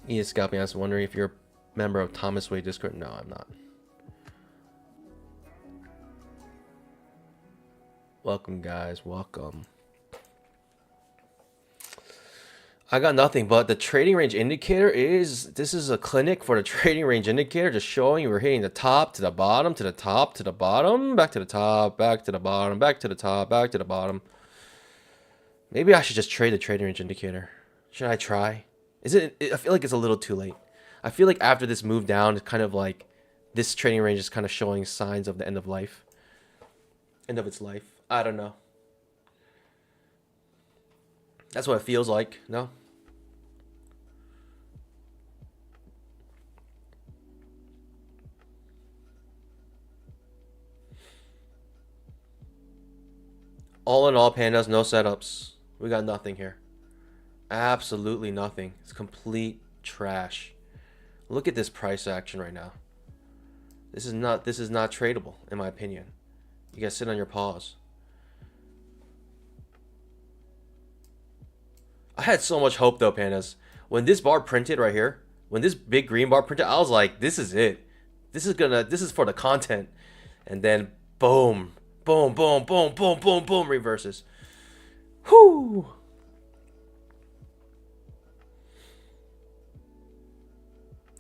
Ian Scalping, I was wondering if you're a member of Thomas Wade Discord. No, I'm not. Welcome, guys. Welcome. I got nothing, but the trading range indicator this is a clinic for the trading range indicator, just showing we're hitting the top to the bottom, to the top, to the bottom, back to the top, back to the bottom, back to the top, back to the bottom. Maybe I should just trade the trading range indicator. Should I try? I feel like it's a little too late. I feel like after this move down, it's kind of like this trading range is kind of showing signs of the end of life. End of its life. I don't know. That's what it feels like, no? All in all, pandas, no setups. We got nothing here. Absolutely nothing. It's complete trash. Look at this price action right now. This is not tradable, in my opinion. You guys sit on your paws. I had so much hope though, pandas. When this bar printed right here, when this big green bar printed, I was like, this is it. This is for the content. And then boom. Boom, boom, boom, boom, boom, boom, reverses. Whoo!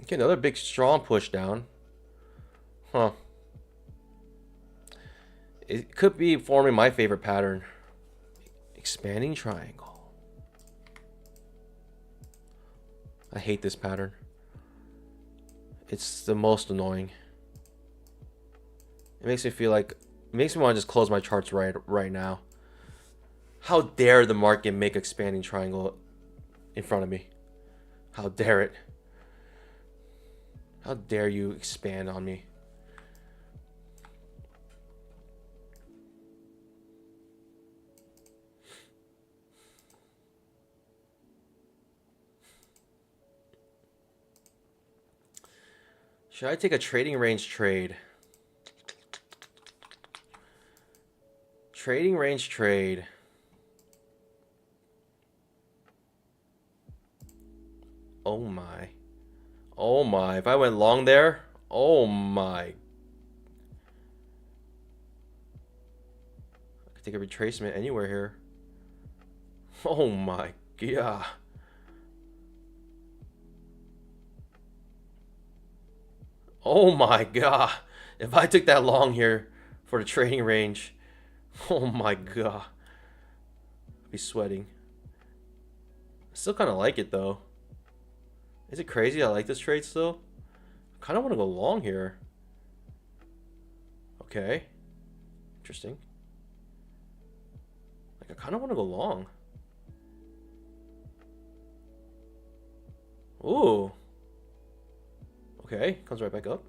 Okay, another big strong push down. Huh. It could be forming my favorite pattern. Expanding triangle. I hate this pattern. It's the most annoying. It makes me feel like... It makes me want to just close my charts right now. How dare the market make expanding triangle in front of me? How dare it? How dare you expand on me? Should I take a trading range trade? Trading range trade. Oh my. Oh my. If I went long there, oh my. I could take a retracement anywhere here. Oh my god. Oh my god. If I took that long here for the trading range, oh my god. I'd be sweating. I still kind of like it though. Is it crazy I like this trade still? I kind of want to go long here. Okay. Interesting. Like, I kind of want to go long. Ooh. Okay, comes right back up.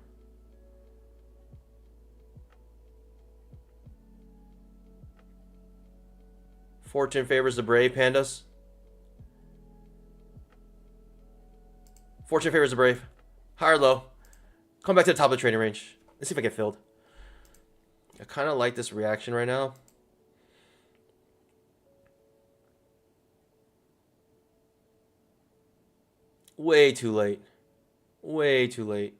Fortune favors the brave, pandas. Fortune favors the brave. High or low? Come back to the top of the trading range. Let's see if I get filled. I kind of like this reaction right now. Way too late. Way too late.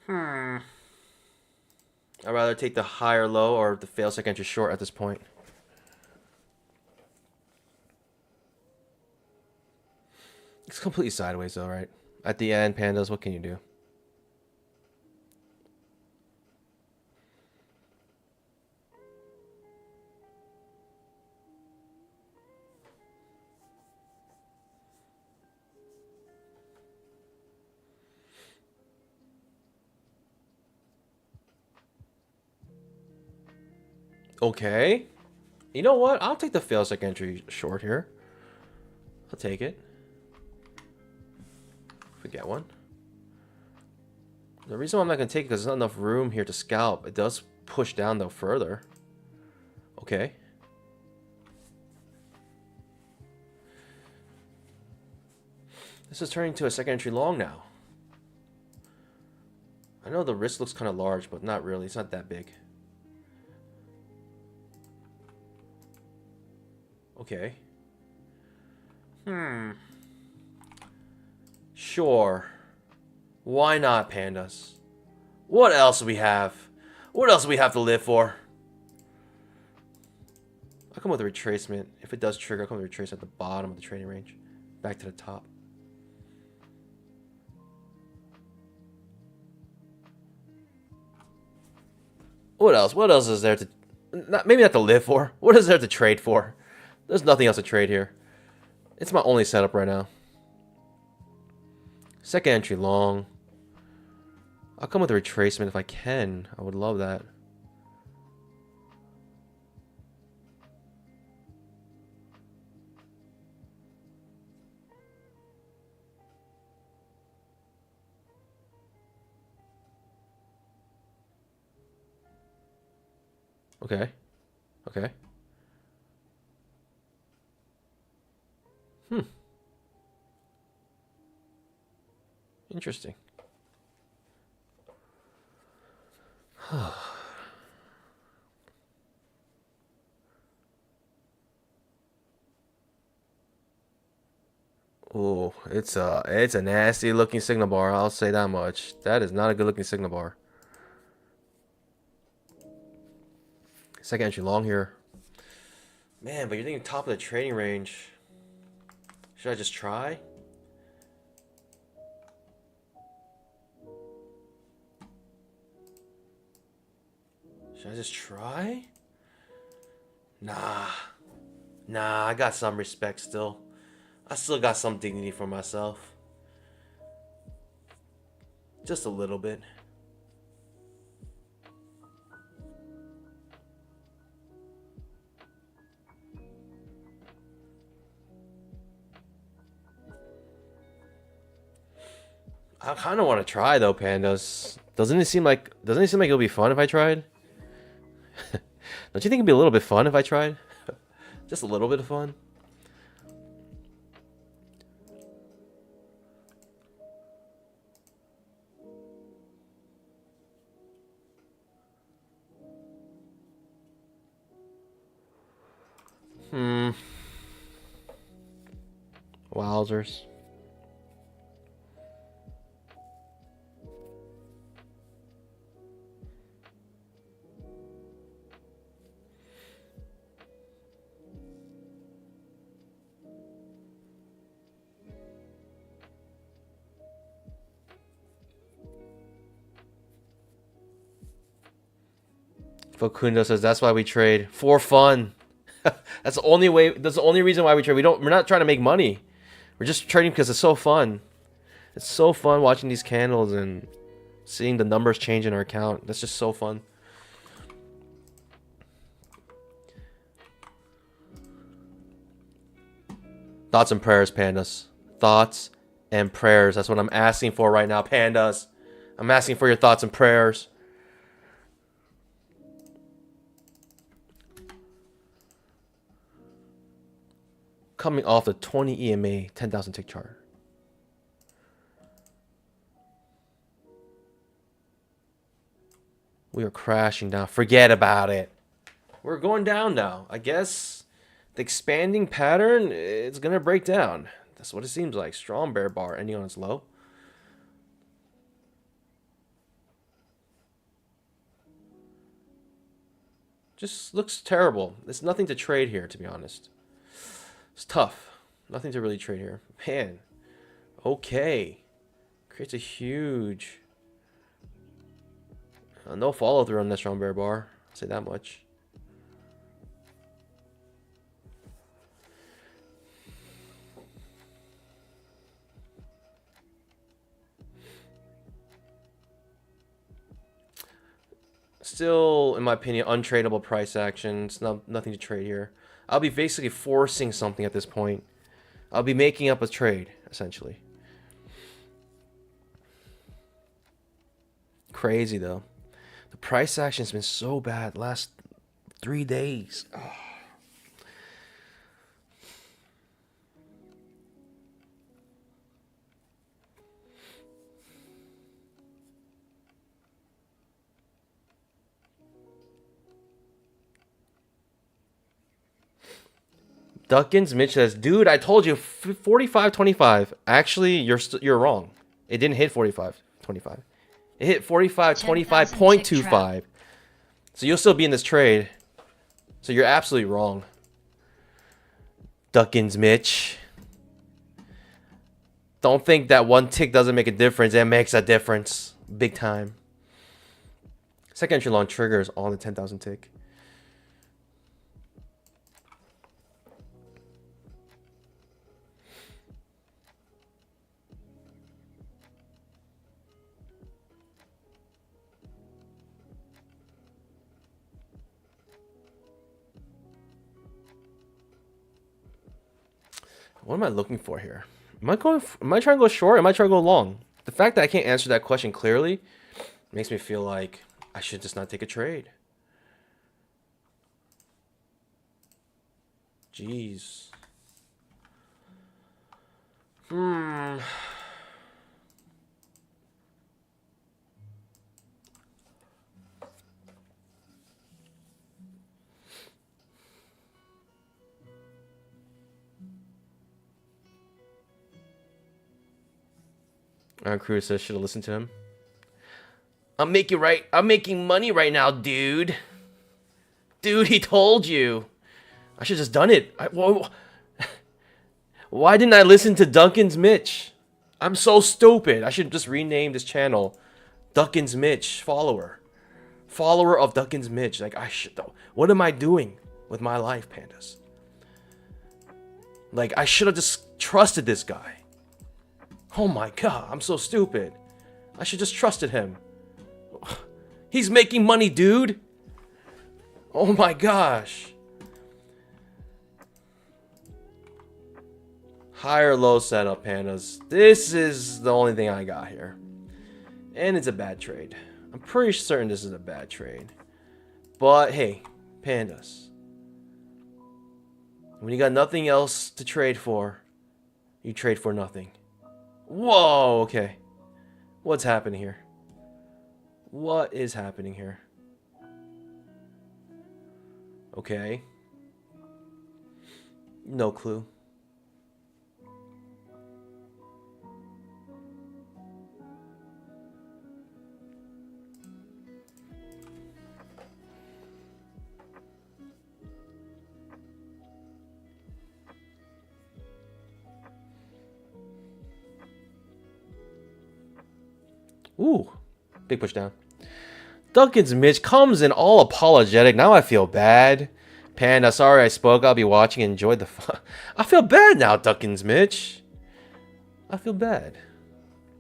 I'd rather take the high or low or the fail second entry short at this point. It's completely sideways though, right? At the end, pandas, what can you do? Okay. You know what? I'll take the fail second entry short here. I'll take it. If we get one. The reason why I'm not going to take it is because there's not enough room here to scalp. It does push down though further. Okay. This is turning to a second entry long now. I know the risk looks kind of large, but not really. It's not that big. Okay. Sure. Why not, pandas? What else do we have? What else do we have to live for? I'll come with a retracement. If it does trigger, I'll come with a retrace at the bottom of the trading range. Back to the top. What else? What else is there to... maybe not to live for. What is there to trade for? There's nothing else to trade here. It's my only setup right now. Second entry long. I'll come with a retracement if I can. I would love that. Okay. Okay. Interesting. Oh, it's a nasty looking signal bar. I'll say that much. That is not a good looking signal bar. Second entry long here. Man, but you're thinking top of the trading range. Should I just try? Should I just try? Nah. Nah, I got some respect still. I still got some dignity for myself. Just a little bit. I kind of want to try though, pandas. Doesn't it seem like it'll be fun if I tried? Don't you think it'd be a little bit fun if I tried? Just a little bit of fun. Wowzers. Facundo says that's why we trade for fun. That's the only way. That's the only reason why we trade. We're not trying to make money. We're just trading because it's so fun. It's so fun watching these candles and seeing the numbers change in our account. That's just so fun. Thoughts and prayers, pandas. Thoughts and prayers. That's what I'm asking for right now, pandas. I'm asking for your thoughts and prayers. Coming off the 20 EMA 10,000 tick chart. We are crashing down. Forget about it. We're going down now. I guess the expanding pattern is going to break down. That's what it seems like. Strong bear bar ending on its low. Just looks terrible. There's nothing to trade here, to be honest. It's tough. Nothing to really trade here. Man. Okay. Creates a huge... no follow through on that strong bear bar. I'll say that much. Still, in my opinion, untradeable price action. It's nothing to trade here. I'll be basically forcing something at this point. I'll be making up a trade, essentially. Crazy, though. The price action has been so bad last 3 days. Oh. Duckins Mitch says, dude, I told you 45.25. Actually, you're wrong. It didn't hit 45.25. It hit 45.25.25. So you'll still be in this trade. So you're absolutely wrong. Duckins Mitch. Don't think that one tick doesn't make a difference. It makes a difference. Big time. Second entry long trigger is on the 10,000 tick. What am I looking for here? Am I trying to go short? Am I trying to go long? The fact that I can't answer that question clearly makes me feel like I should just not take a trade. Jeez. Cruz says, should have listened to him. I'm making money right now, dude. Dude, he told you. I should have just done it. Why didn't I listen to Duncan's Mitch? I'm so stupid. I should just rename this channel Duncan's Mitch follower. Follower of Duncan's Mitch. Like, I should though. What am I doing with my life, pandas? Like, I should have just trusted this guy. Oh my god, I'm so stupid. I should just trusted him. He's making money, dude. Oh my gosh. High or low setup, pandas. This is the only thing I got here. And it's a bad trade. I'm pretty certain this is a bad trade. But hey, pandas. When you got nothing else to trade for, you trade for nothing. Whoa, okay. What's happening here? What is happening here? Okay. No clue. Ooh, big push down. Duncan's Mitch comes in all apologetic. Now I feel bad. Panda, sorry I spoke. I'll be watching. Enjoy the fun. I feel bad now, Duncan's Mitch. I feel bad.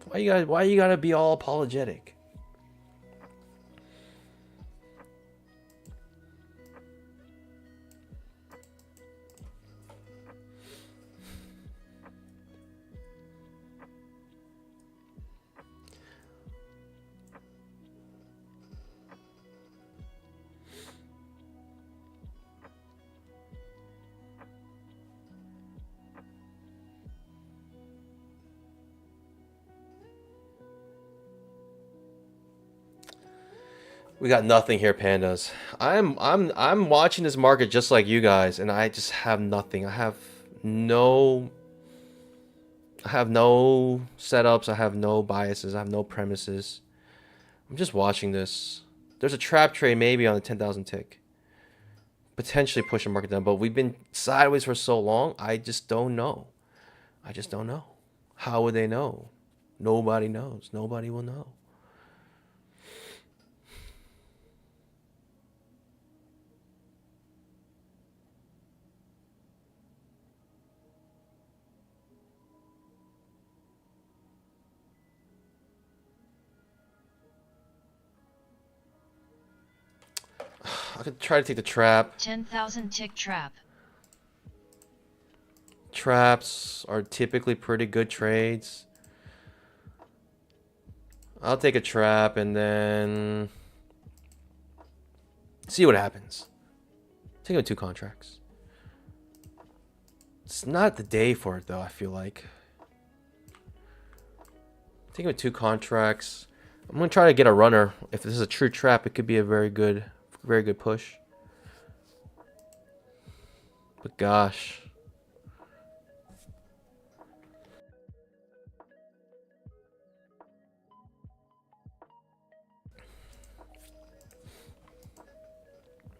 Why you gotta be all apologetic? We got nothing here, pandas. I'm watching this market just like you guys, and I just have nothing. No I have no setups, I have no biases, I have no premises. I'm just watching this. There's a trap trade maybe on the 10,000 tick. Potentially push the market down, but we've been sideways for so long, I just don't know. I just don't know. How would they know? Nobody knows. Nobody will know. I could try to take the trap. 10,000 tick trap. Traps are typically pretty good trades. I'll take a trap and then see what happens. Take with 2 contracts. It's not the day for it though, I feel like. Take with 2 contracts. I'm gonna try to get a runner. If this is a true trap, it could be a very good push. But gosh.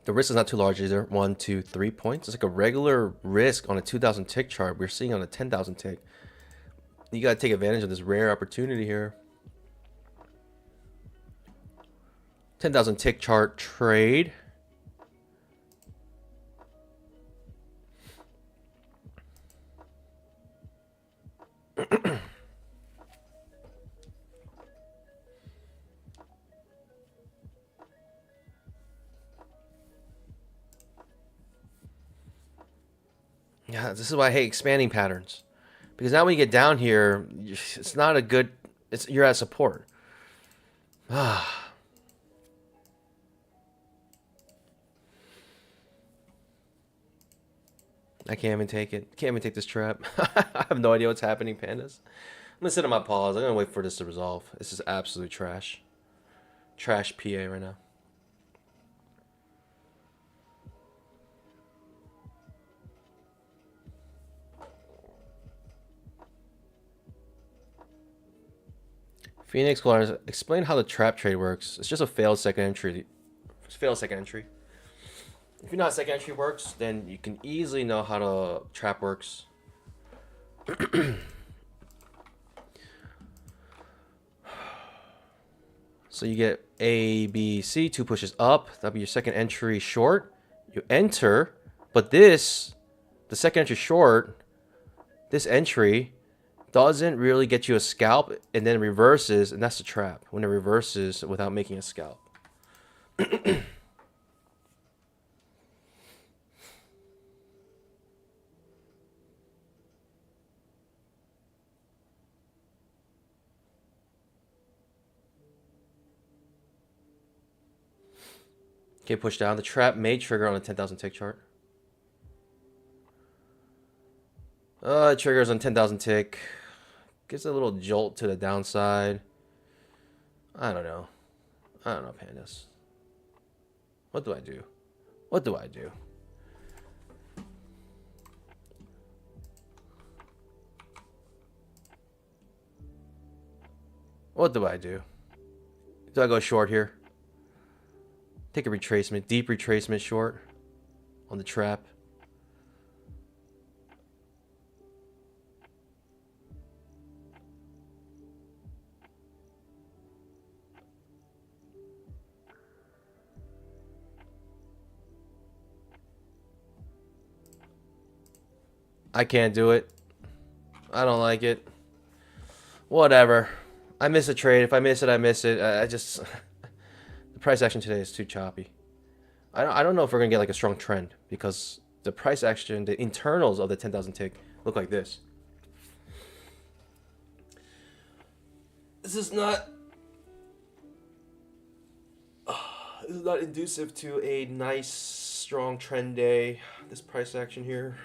The risk is not too large either. 1, 2, 3 points. It's like a regular risk on a 2,000 tick chart. We're seeing on a 10,000 tick. You gotta take advantage of this rare opportunity here. 10,000 tick chart trade. Yeah, this is why I hate expanding patterns. Because now when you get down here, it's not a good... you're at support. Ah. I can't even take it. Can't even take this trap. I have no idea what's happening, pandas. I'm gonna sit on my pause. I'm gonna wait for this to resolve. This is absolute trash. Trash PA right now. Phoenix Glars, explain how the trap trade works. It's just a failed second entry. Failed second entry. If you know how second entry works, then you can easily know how the trap works. So you get A, B, C, 2 pushes up. That'll be your second entry short. You enter, but this, the second entry short, this entry doesn't really get you a scalp, and then reverses, and that's the trap. When it reverses without making a scalp. Okay, push down. The trap may trigger on a 10,000 tick chart. It triggers on 10,000 tick. Gives a little jolt to the downside. I don't know. I don't know, pandas. What do I do? What do I do? What do I do? Do I go short here? Take a retracement, deep retracement short on the trap. I can't do it. I don't like it. Whatever. I miss a trade. If I miss it, I miss it. I just the price action today is too choppy. I don't know if we're gonna get like a strong trend because the price action, the internals of the 10,000 tick look like this. This is not. This is not inducive to a nice, strong trend day. This price action here.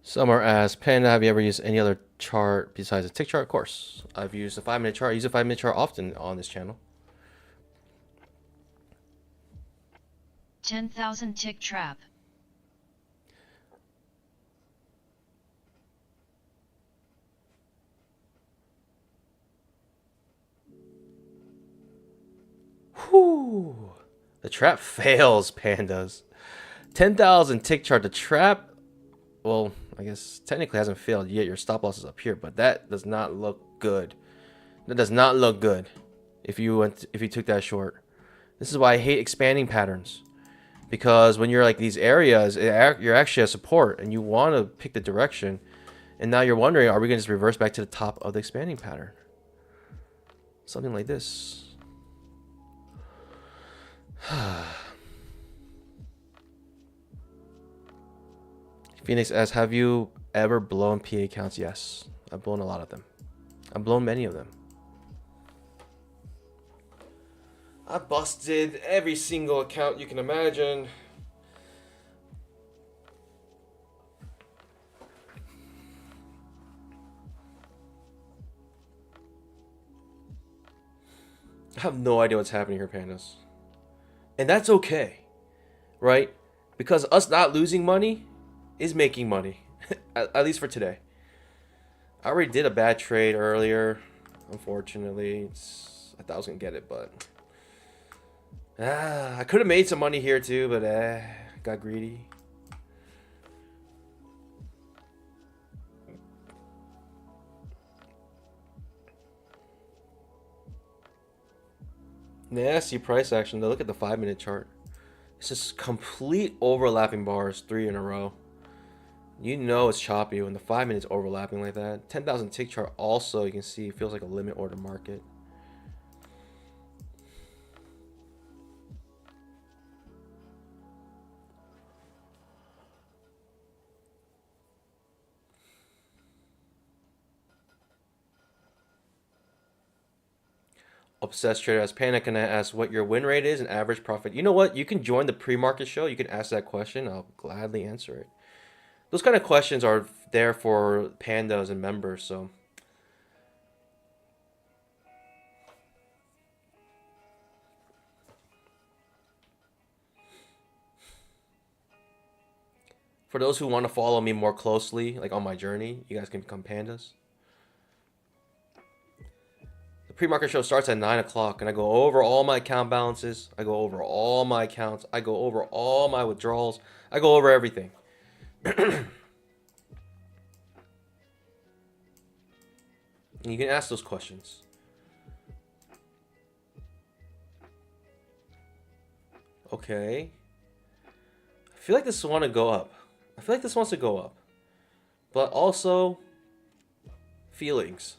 Somewhere asked, Panda, have you ever used any other chart besides a tick chart? Of course. I've used a 5-minute chart. I use a 5-minute chart often on this channel. 10,000 tick trap. Whew. The trap fails, pandas. 10,000 tick chart. The trap, well, I guess technically hasn't failed yet. Your stop loss is up here, but that does not look good. That does not look good if you took that short. This is why I hate expanding patterns. Because when you're like these areas, you're actually a support and you want to pick the direction. And now you're wondering, are we going to just reverse back to the top of the expanding pattern? Something like this. Phoenix asks, have you ever blown PA accounts? Yes, I've blown a lot of them. I've blown many of them. I busted every single account you can imagine. I have no idea what's happening here, pandas. And that's okay, right? Because us not losing money is making money, at least for today. I already did a bad trade earlier. Unfortunately, I thought I was going to get it, but... I could have made some money here too, but got greedy. Nasty price action though. Look at the 5-minute chart. It's just complete overlapping bars, 3 in a row. You know it's choppy when the 5 minutes overlapping like that. 10,000 tick chart also, you can see, feels like a limit order market. Obsessed trader asks, Panic, can I ask what your win rate is and average profit? You know what? You can join the pre-market show. You can ask that question. I'll gladly answer it. Those kind of questions are there for pandas and members, so... For those who want to follow me more closely, like on my journey, you guys can become pandas. The pre-market show starts at 9 o'clock, and I go over all my account balances. I go over all my accounts. I go over all my withdrawals. I go over everything. You can ask those questions. Okay. I feel like this wants to go up. I feel like this wants to go up. But also, feelings.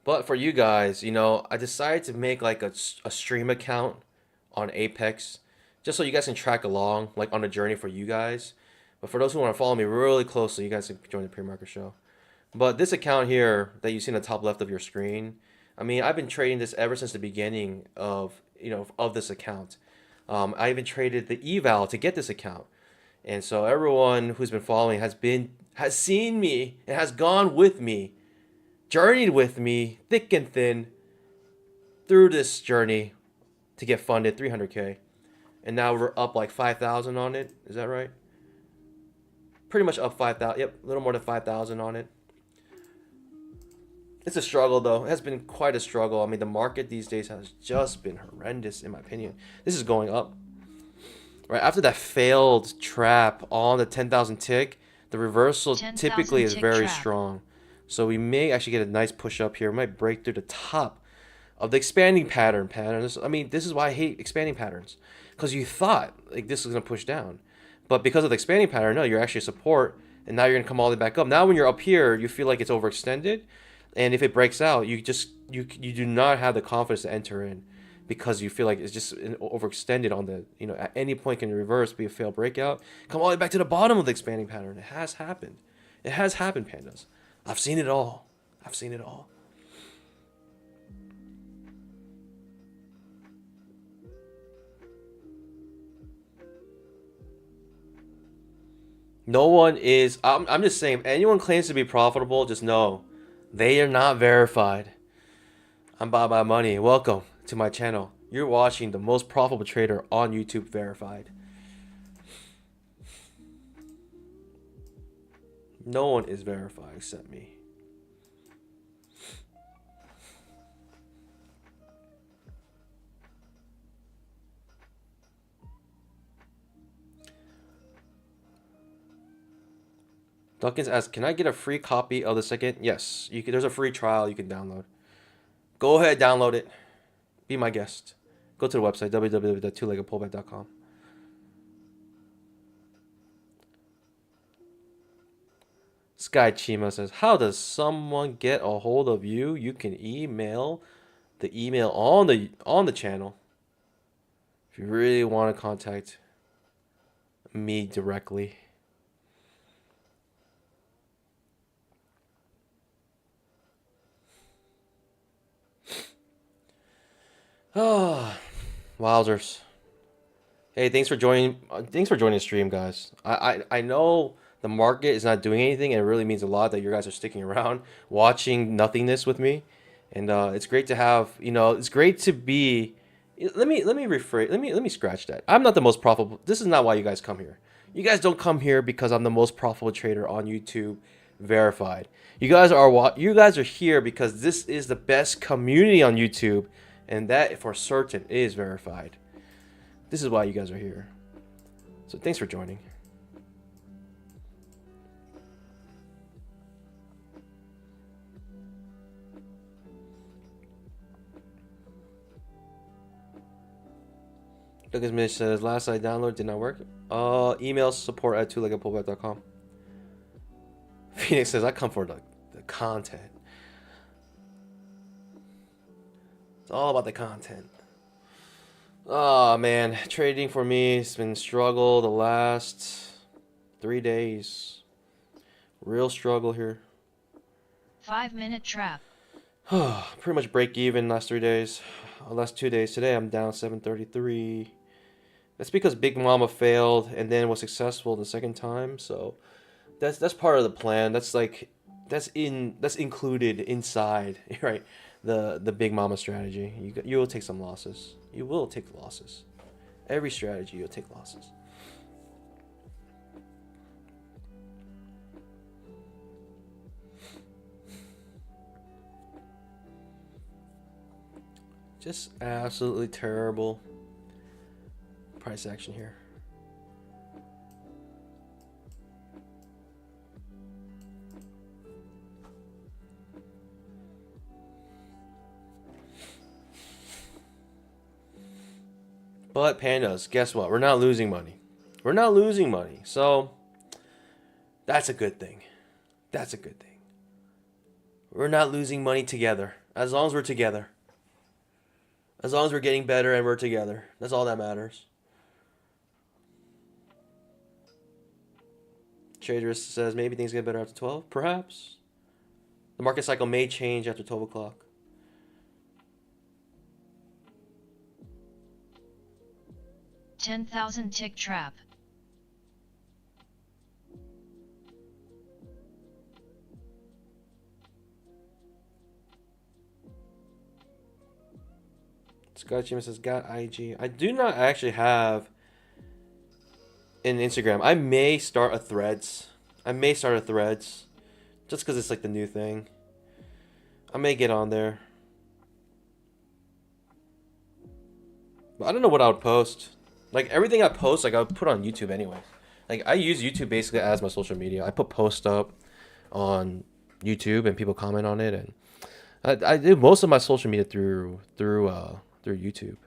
But for you guys, I decided to make like a stream account on Apex just so you guys can track along like on the journey for you guys. But for those who want to follow me really closely, you guys can join the pre-market show. But this account here that you see in the top left of your screen, I mean, I've been trading this ever since the beginning of this account. I even traded the eval to get this account. And so everyone who's been following has seen me and has gone with me, journeyed with me, thick and thin, through this journey to get funded 300K. And now we're up like 5,000 on it. Is that right? Pretty much up 5,000. Yep, a little more than 5,000 on it. It's a struggle though. It has been quite a struggle. I mean, the market these days has just been horrendous in my opinion. This is going up. Right after that failed trap on the 10,000 tick, the reversal 10,000 typically is tick very trap. strong. So we may actually get a nice push up here. We might break through the top of the expanding pattern. I mean, this is why I hate expanding patterns, because you thought like this was gonna push down, but because of the expanding pattern, no, you're actually support, and now you're gonna come all the way back up. Now when you're up here, you feel like it's overextended, and if it breaks out, you do not have the confidence to enter in, because you feel like it's just overextended on the at any point can reverse, be a failed breakout, come all the way back to the bottom of the expanding pattern. It has happened. It has happened, pandas. I've seen it all. I've seen it all. No one is. I'm just saying, if anyone claims to be profitable, just know they are not verified. I'm Bob My Money. Welcome to my channel. You're watching the most profitable trader on YouTube verified. No one is verified except me. Dawkins asks, can I get a free copy of the second? Yes, you can. There's a free trial you can download. Go ahead, download it. Be my guest. Go to the website, www.twoleggedpullback.com. Sky Chima says, how does someone get a hold of you? You can email the email on the channel if you really want to contact me directly. Oh, wowzers. Hey, thanks for joining. Thanks for joining the stream, guys. I know the market is not doing anything, and it really means a lot that you guys are sticking around, watching nothingness with me, and it's great to have. It's great to be. Let me rephrase. Let me scratch that. I'm not the most profitable. This is not why you guys come here. You guys don't come here because I'm the most profitable trader on YouTube, verified. You guys are here because this is the best community on YouTube, and that for certain is verified. This is why you guys are here. So thanks for joining. Douglas Mitch says, last I downloaded did not work. Email support at twoleggedpullback.com. Phoenix says, I come for the content. It's all about the content. Oh man, trading for me has been struggle the last 3 days. Real struggle here. 5-minute trap. Pretty much break even last 3 days. Last 2 days. Today I'm down 733. That's because Big Mama failed and then was successful the second time. So that's part of the plan. That's included inside, right? The Big Mama strategy. You will take some losses. You will take losses. Every strategy you'll take losses. Just absolutely terrible price action here. But pandas, guess what? We're not losing money. We're not losing money. So that's a good thing. That's a good thing. We're not losing money together. As long as we're together. As long as we're getting better and we're together. That's all that matters. Trader says maybe things get better after 12. Perhaps. The market cycle may change after 12 o'clock. $10,000 tick trap. Scott Jim says, got IG. I do not actually have an Instagram. I may start a Threads. Just because it's like the new thing. I may get on there. But I don't know what I would post. Like everything I post, like I would put on YouTube anyway. Like I use YouTube basically as my social media. I put posts up on YouTube and people comment on it, and I do most of my social media through YouTube.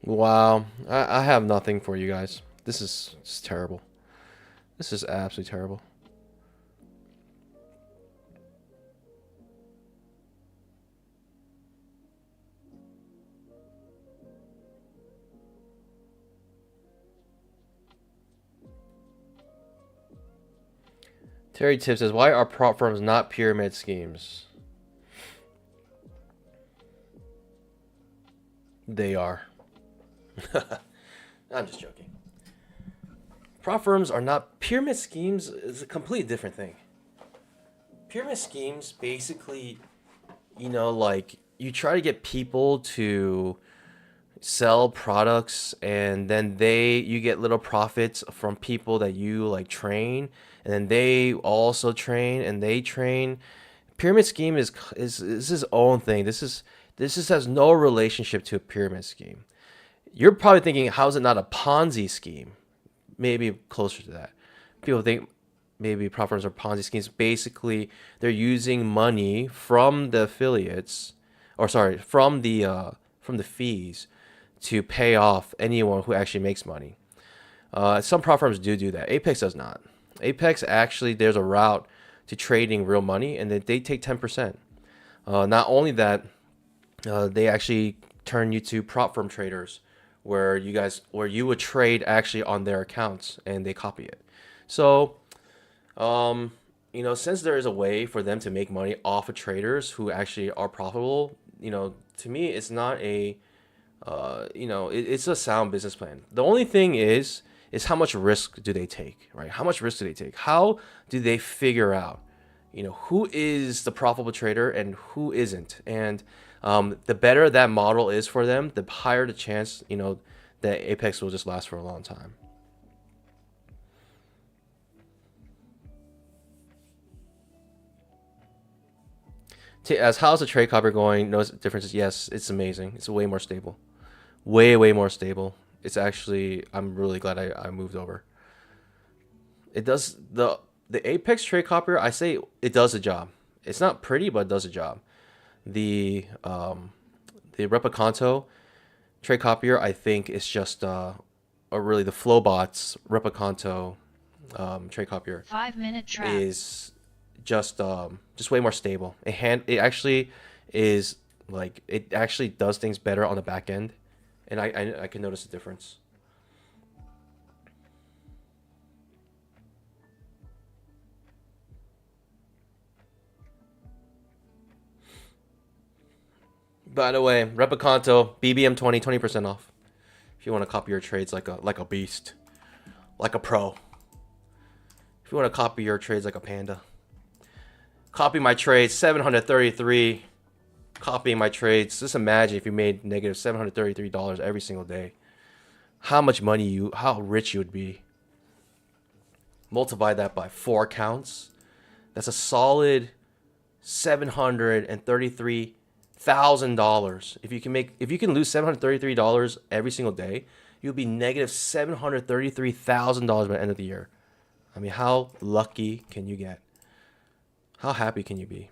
Wow, I have nothing for you guys. This is terrible. This is absolutely terrible. Terry Tips says, why are prop firms not pyramid schemes? They are. I'm just joking. Prop firms are not. Pyramid schemes is a completely different thing. Pyramid schemes basically, like you try to get people to sell products, and then you get little profits from people that you like train, and then they also train and they train. Pyramid scheme is his own thing. This just has no relationship to a pyramid scheme. You're probably thinking, how is it not a Ponzi scheme? Maybe closer to that. People think maybe prop firms are Ponzi schemes. Basically, they're using money from the affiliates, or sorry, from the fees to pay off anyone who actually makes money. Some prop firms do that. Apex does not. Apex actually, there's a route to trading real money, and then they take 10%. Not only that, they actually turn you to prop firm traders, where you would trade actually on their accounts and they copy it. So, since there is a way for them to make money off of traders who actually are profitable, to me, it's not it's a sound business plan. The only thing is how much risk do they take, right? How much risk do they take? How do they figure out, who is the profitable trader and who isn't? And the better that model is for them, the higher the chance, that Apex will just last for a long time. As how's the trade copper going? No differences. Yes, it's amazing. It's way more stable. Way more stable. It's actually, I'm really glad I moved over. It does the Apex trade copier. I say it does a job. It's not pretty, but it does a job. The Replicanto trade copier, I think, is just or really the Flowbots Replicanto trade copier 5-minute trap is just way more stable. It actually is like, it actually does things better on the back end, and I can notice the difference. By the way, Replicanto BBM 20% off. If you want to copy your trades like a beast, like a pro. If you want to copy your trades like a panda. Copy my trades, 733. Copying my trades. Just imagine if you made negative $733 every single day. How much money how rich you would be. Multiply that by 4 counts. That's a solid $733,000. If you can lose $733 every single day, you'll be negative $733,000 by the end of the year. I mean, how lucky can you get? How happy can you be?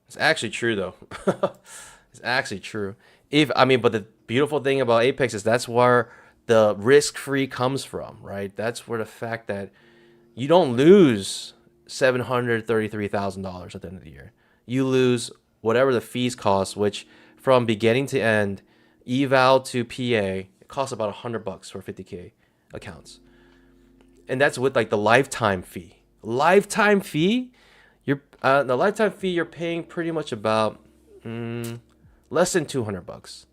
It's actually true though. It's actually true. If I mean, but the beautiful thing about Apex is that's where the risk-free comes from, right? That's where the fact that you don't lose $733,000 at the end of the year. You lose whatever the fees cost, which from beginning to end, eval to PA, it costs about $100 for 50K accounts, and that's with like the lifetime fee. Lifetime fee, you're the lifetime fee you're paying pretty much about less than $200.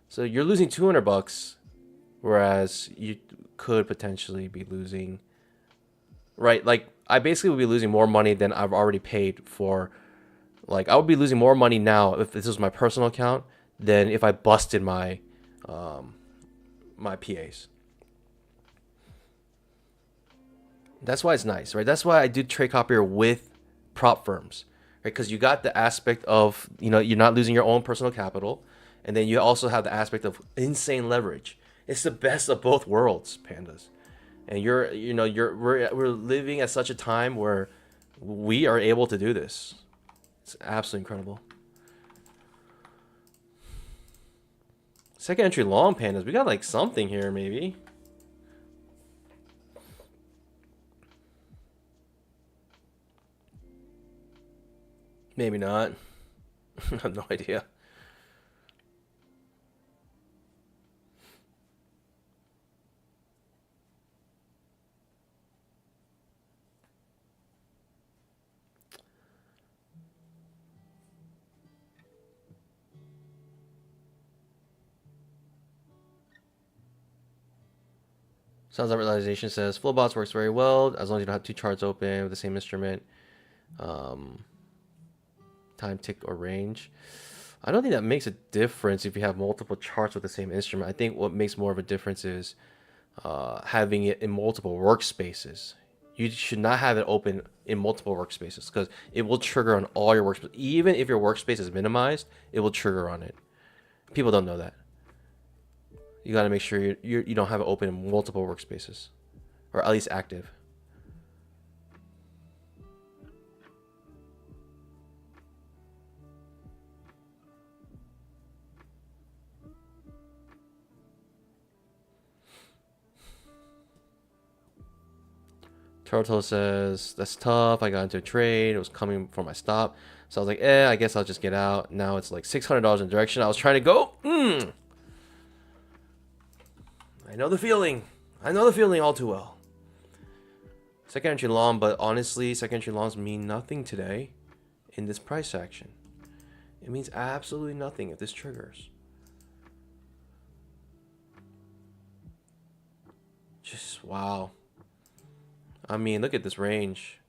So you're losing $200, whereas you could potentially be losing, right? Like I basically would be losing more money than I've already paid for. Like I would be losing more money now if this was my personal account than if I busted my PAs. That's why it's nice, right? That's why I do trade copier with prop firms, right? Because you got the aspect of, you're not losing your own personal capital, and then you also have the aspect of insane leverage. It's the best of both worlds, pandas. And we're living at such a time where we are able to do this. It's absolutely incredible. Second entry long, pandas. We got like something here, maybe. Maybe not. I have no idea. Sounds like realization says Flowbots works very well as long as you don't have two charts open with the same instrument. Um, Time, tick, or range. I don't think that makes a difference if you have multiple charts with the same instrument. I think what makes more of a difference is having it in multiple workspaces. You should not have it open in multiple workspaces because it will trigger on all your workspaces. Even if your workspace is minimized, it will trigger on it. People don't know that. You got to make sure you don't have it open in multiple workspaces, or at least active. Turtle says, that's tough. I got into a trade. It was coming for my stop. So I was like, I guess I'll just get out. Now it's like $600 in direction I was trying to go. I know the feeling. I know the feeling all too well. Second entry long, but honestly, second entry longs mean nothing today in this price action. It means absolutely nothing if this triggers. Just wow. I mean, look at this range.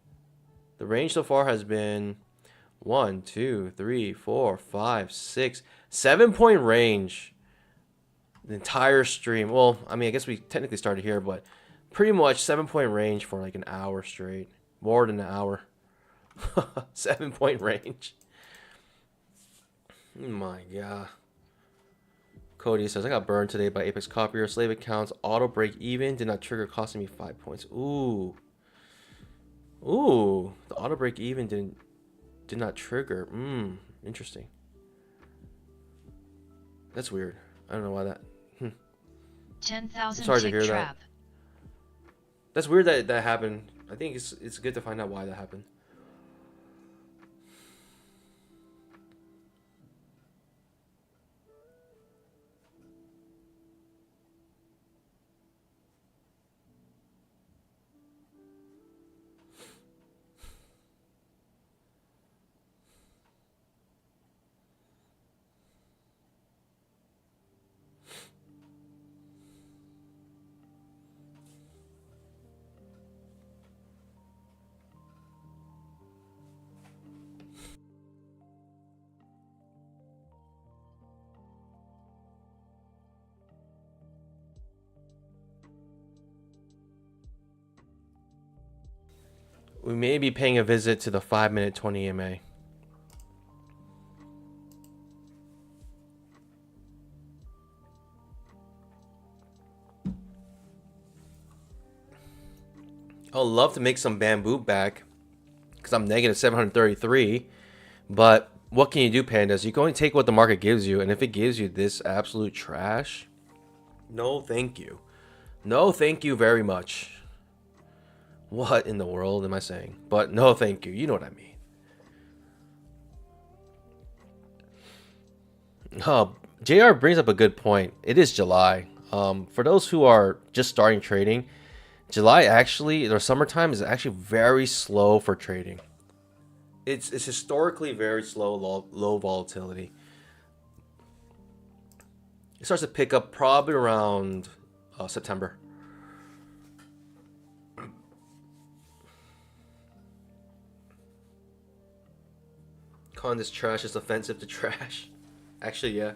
The range so far has been 1, 2, 3, 4, 5, 6, 7 point range. The entire stream. Well, I mean, I guess we technically started here, but pretty much 7 point range for like an hour straight. More than an hour. 7 point range. Oh my god. Cody says, I got burned today by Apex Copier. Slave accounts auto break even. Did not trigger, costing me 5 points. Ooh. Ooh. The auto break even did not trigger. Interesting. That's weird. I don't know why that. 10,000 Sorry to tick hear trap. that. That's weird that happened. I think it's good to find out why that happened. We may be paying a visit to the 5-minute 20 EMA. I'd love to make some bamboo back because I'm negative 733. But what can you do, pandas? You can only take what the market gives you, and if it gives you this absolute trash, no thank you. No thank you very much. What in the world am I saying? But no thank you. You know what I mean. JR brings up a good point. It is July. For those who are just starting trading, July actually, or summertime is actually very slow for trading. It's historically very slow, low volatility. It starts to pick up probably around September. Calling this trash is offensive to trash. Actually, yeah.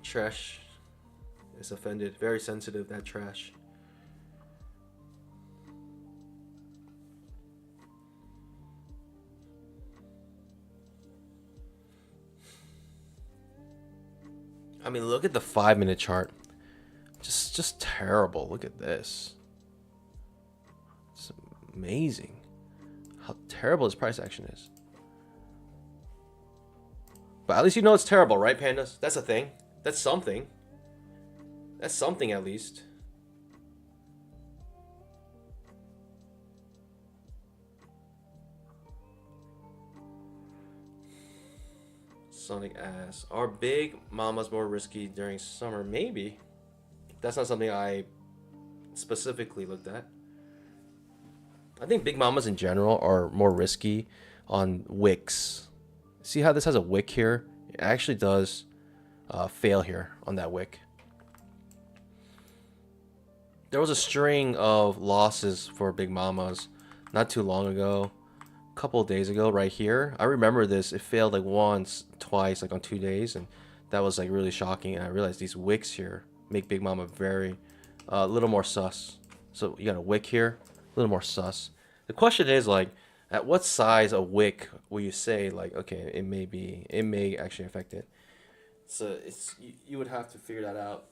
Trash is offended. Very sensitive, that trash. I mean, look at the 5-minute chart. Just terrible. Look at this. It's amazing how terrible this price action is. But at least you know it's terrible, right, pandas? That's a thing. That's something. That's something at least. Sonic ass. Are big mamas more risky during summer? Maybe. That's not something I specifically looked at. I think big mamas in general are more risky on wicks. See how this has a wick here? It actually does fail here on that wick. There was a string of losses for big mamas not too long ago. Couple of days ago right here. I remember this. It failed like once, twice, like on 2 days, and that was like really shocking. And I realized these wicks here make Big Mama very a little more sus. So you got a wick here, a little more sus. The question is like, at what size a wick will you say like, okay, it may actually affect it. So you would have to figure that out.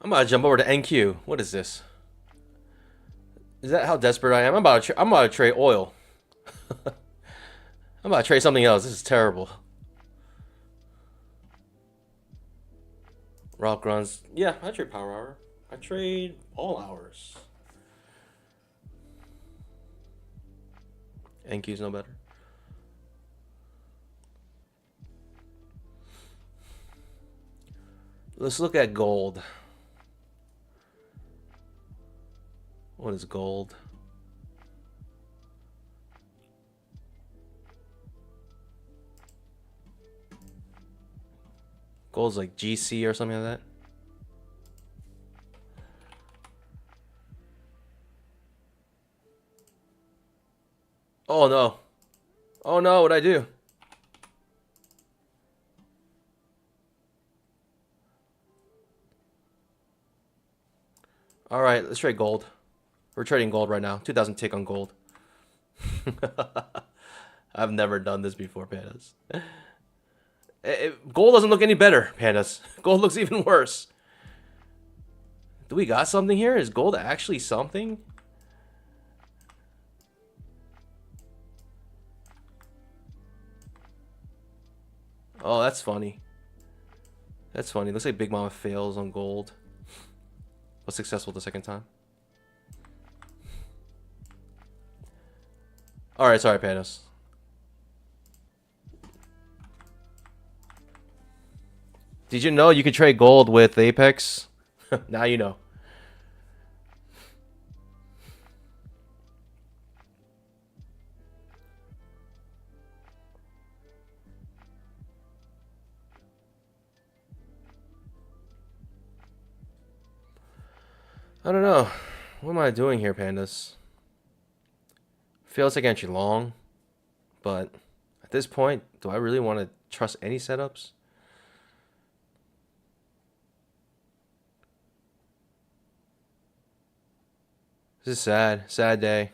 I'm about to jump over to NQ. What is this? Is that how desperate I am? I'm about to trade oil. I'm about to trade something else. This is terrible. Rock runs. Yeah, I trade power hour. I trade all hours. NQ's no better. Let's look at gold. What is gold? Gold's like GC or something like that. Oh no. Oh no, what'd I do? Alright, let's trade gold. We're trading gold right now. 2,000 tick on gold. I've never done this before, pandas. Gold doesn't look any better, pandas. Gold looks even worse. Do we got something here? Is gold actually something? Oh, that's funny. That's funny. Looks like Big Mama fails on gold. Was successful the second time. Alright, sorry, pandas. Did you know you could trade gold with Apex? Now you know. I don't know. What am I doing here, pandas? Feels like entry long, but at this point, do I really want to trust any setups? This is sad. Sad day.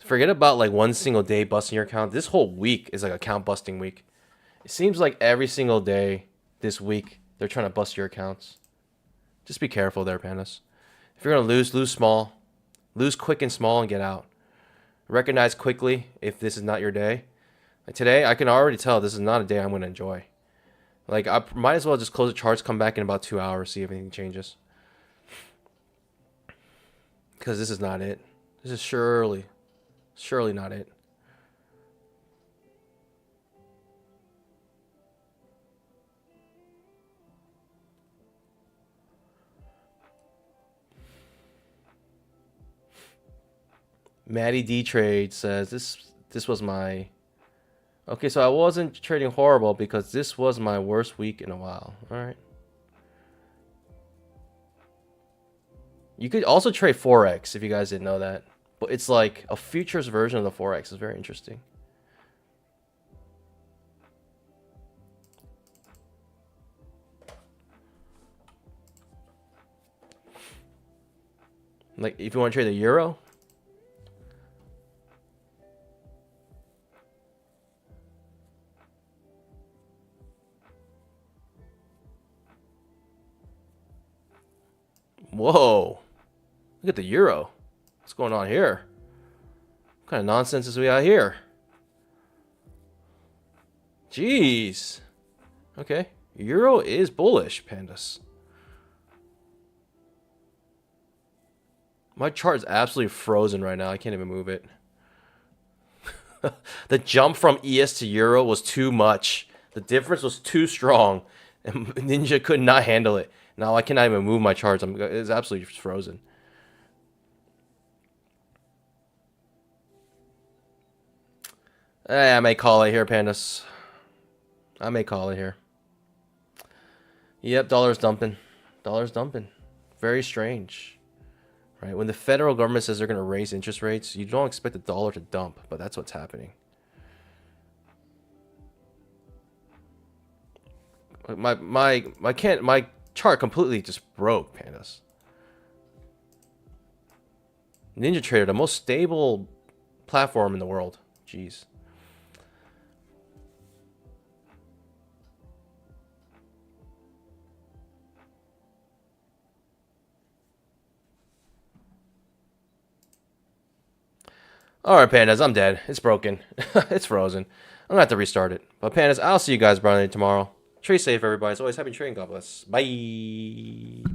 Forget about like one single day busting your account. This whole week is like account busting week. It seems like every single day this week they're trying to bust your accounts. Just be careful there, pandas. If you're gonna lose, lose small. Lose quick and small and get out. Recognize quickly if this is not your day. Like today, I can already tell this is not a day I'm gonna enjoy. Like I might as well just close the charts, come back in about 2 hours, see if anything changes. Because this is not it. This is surely not it. Maddie D Trade says this was my okay, so I wasn't trading horrible because this was my worst week in a while. All right. You could also trade forex if you guys didn't know that, but it's like a futures version of the forex. It's very interesting. Like if you want to trade the euro. Whoa. Look at the euro. What's going on here? What kind of nonsense is we out here? Jeez. Okay. Euro is bullish, pandas. My chart is absolutely frozen right now. I can't even move it. The jump from ES to Euro was too much. The difference was too strong. And Ninja could not handle it. Now I cannot even move my charts. It's absolutely frozen. I may call it here, pandas. I may call it here. Yep, dollar's dumping. Dollar's dumping. Very strange. Right? When the federal government says they're going to raise interest rates, you don't expect the dollar to dump, but that's what's happening. My chart completely just broke, pandas. Ninja Trader, the most stable platform in the world. Jeez. Alright, pandas, I'm dead. It's broken. It's frozen. I'm gonna have to restart it. But pandas, I'll see you guys probably tomorrow. Trade safe, everybody. As always, happy trading. God bless. Bye.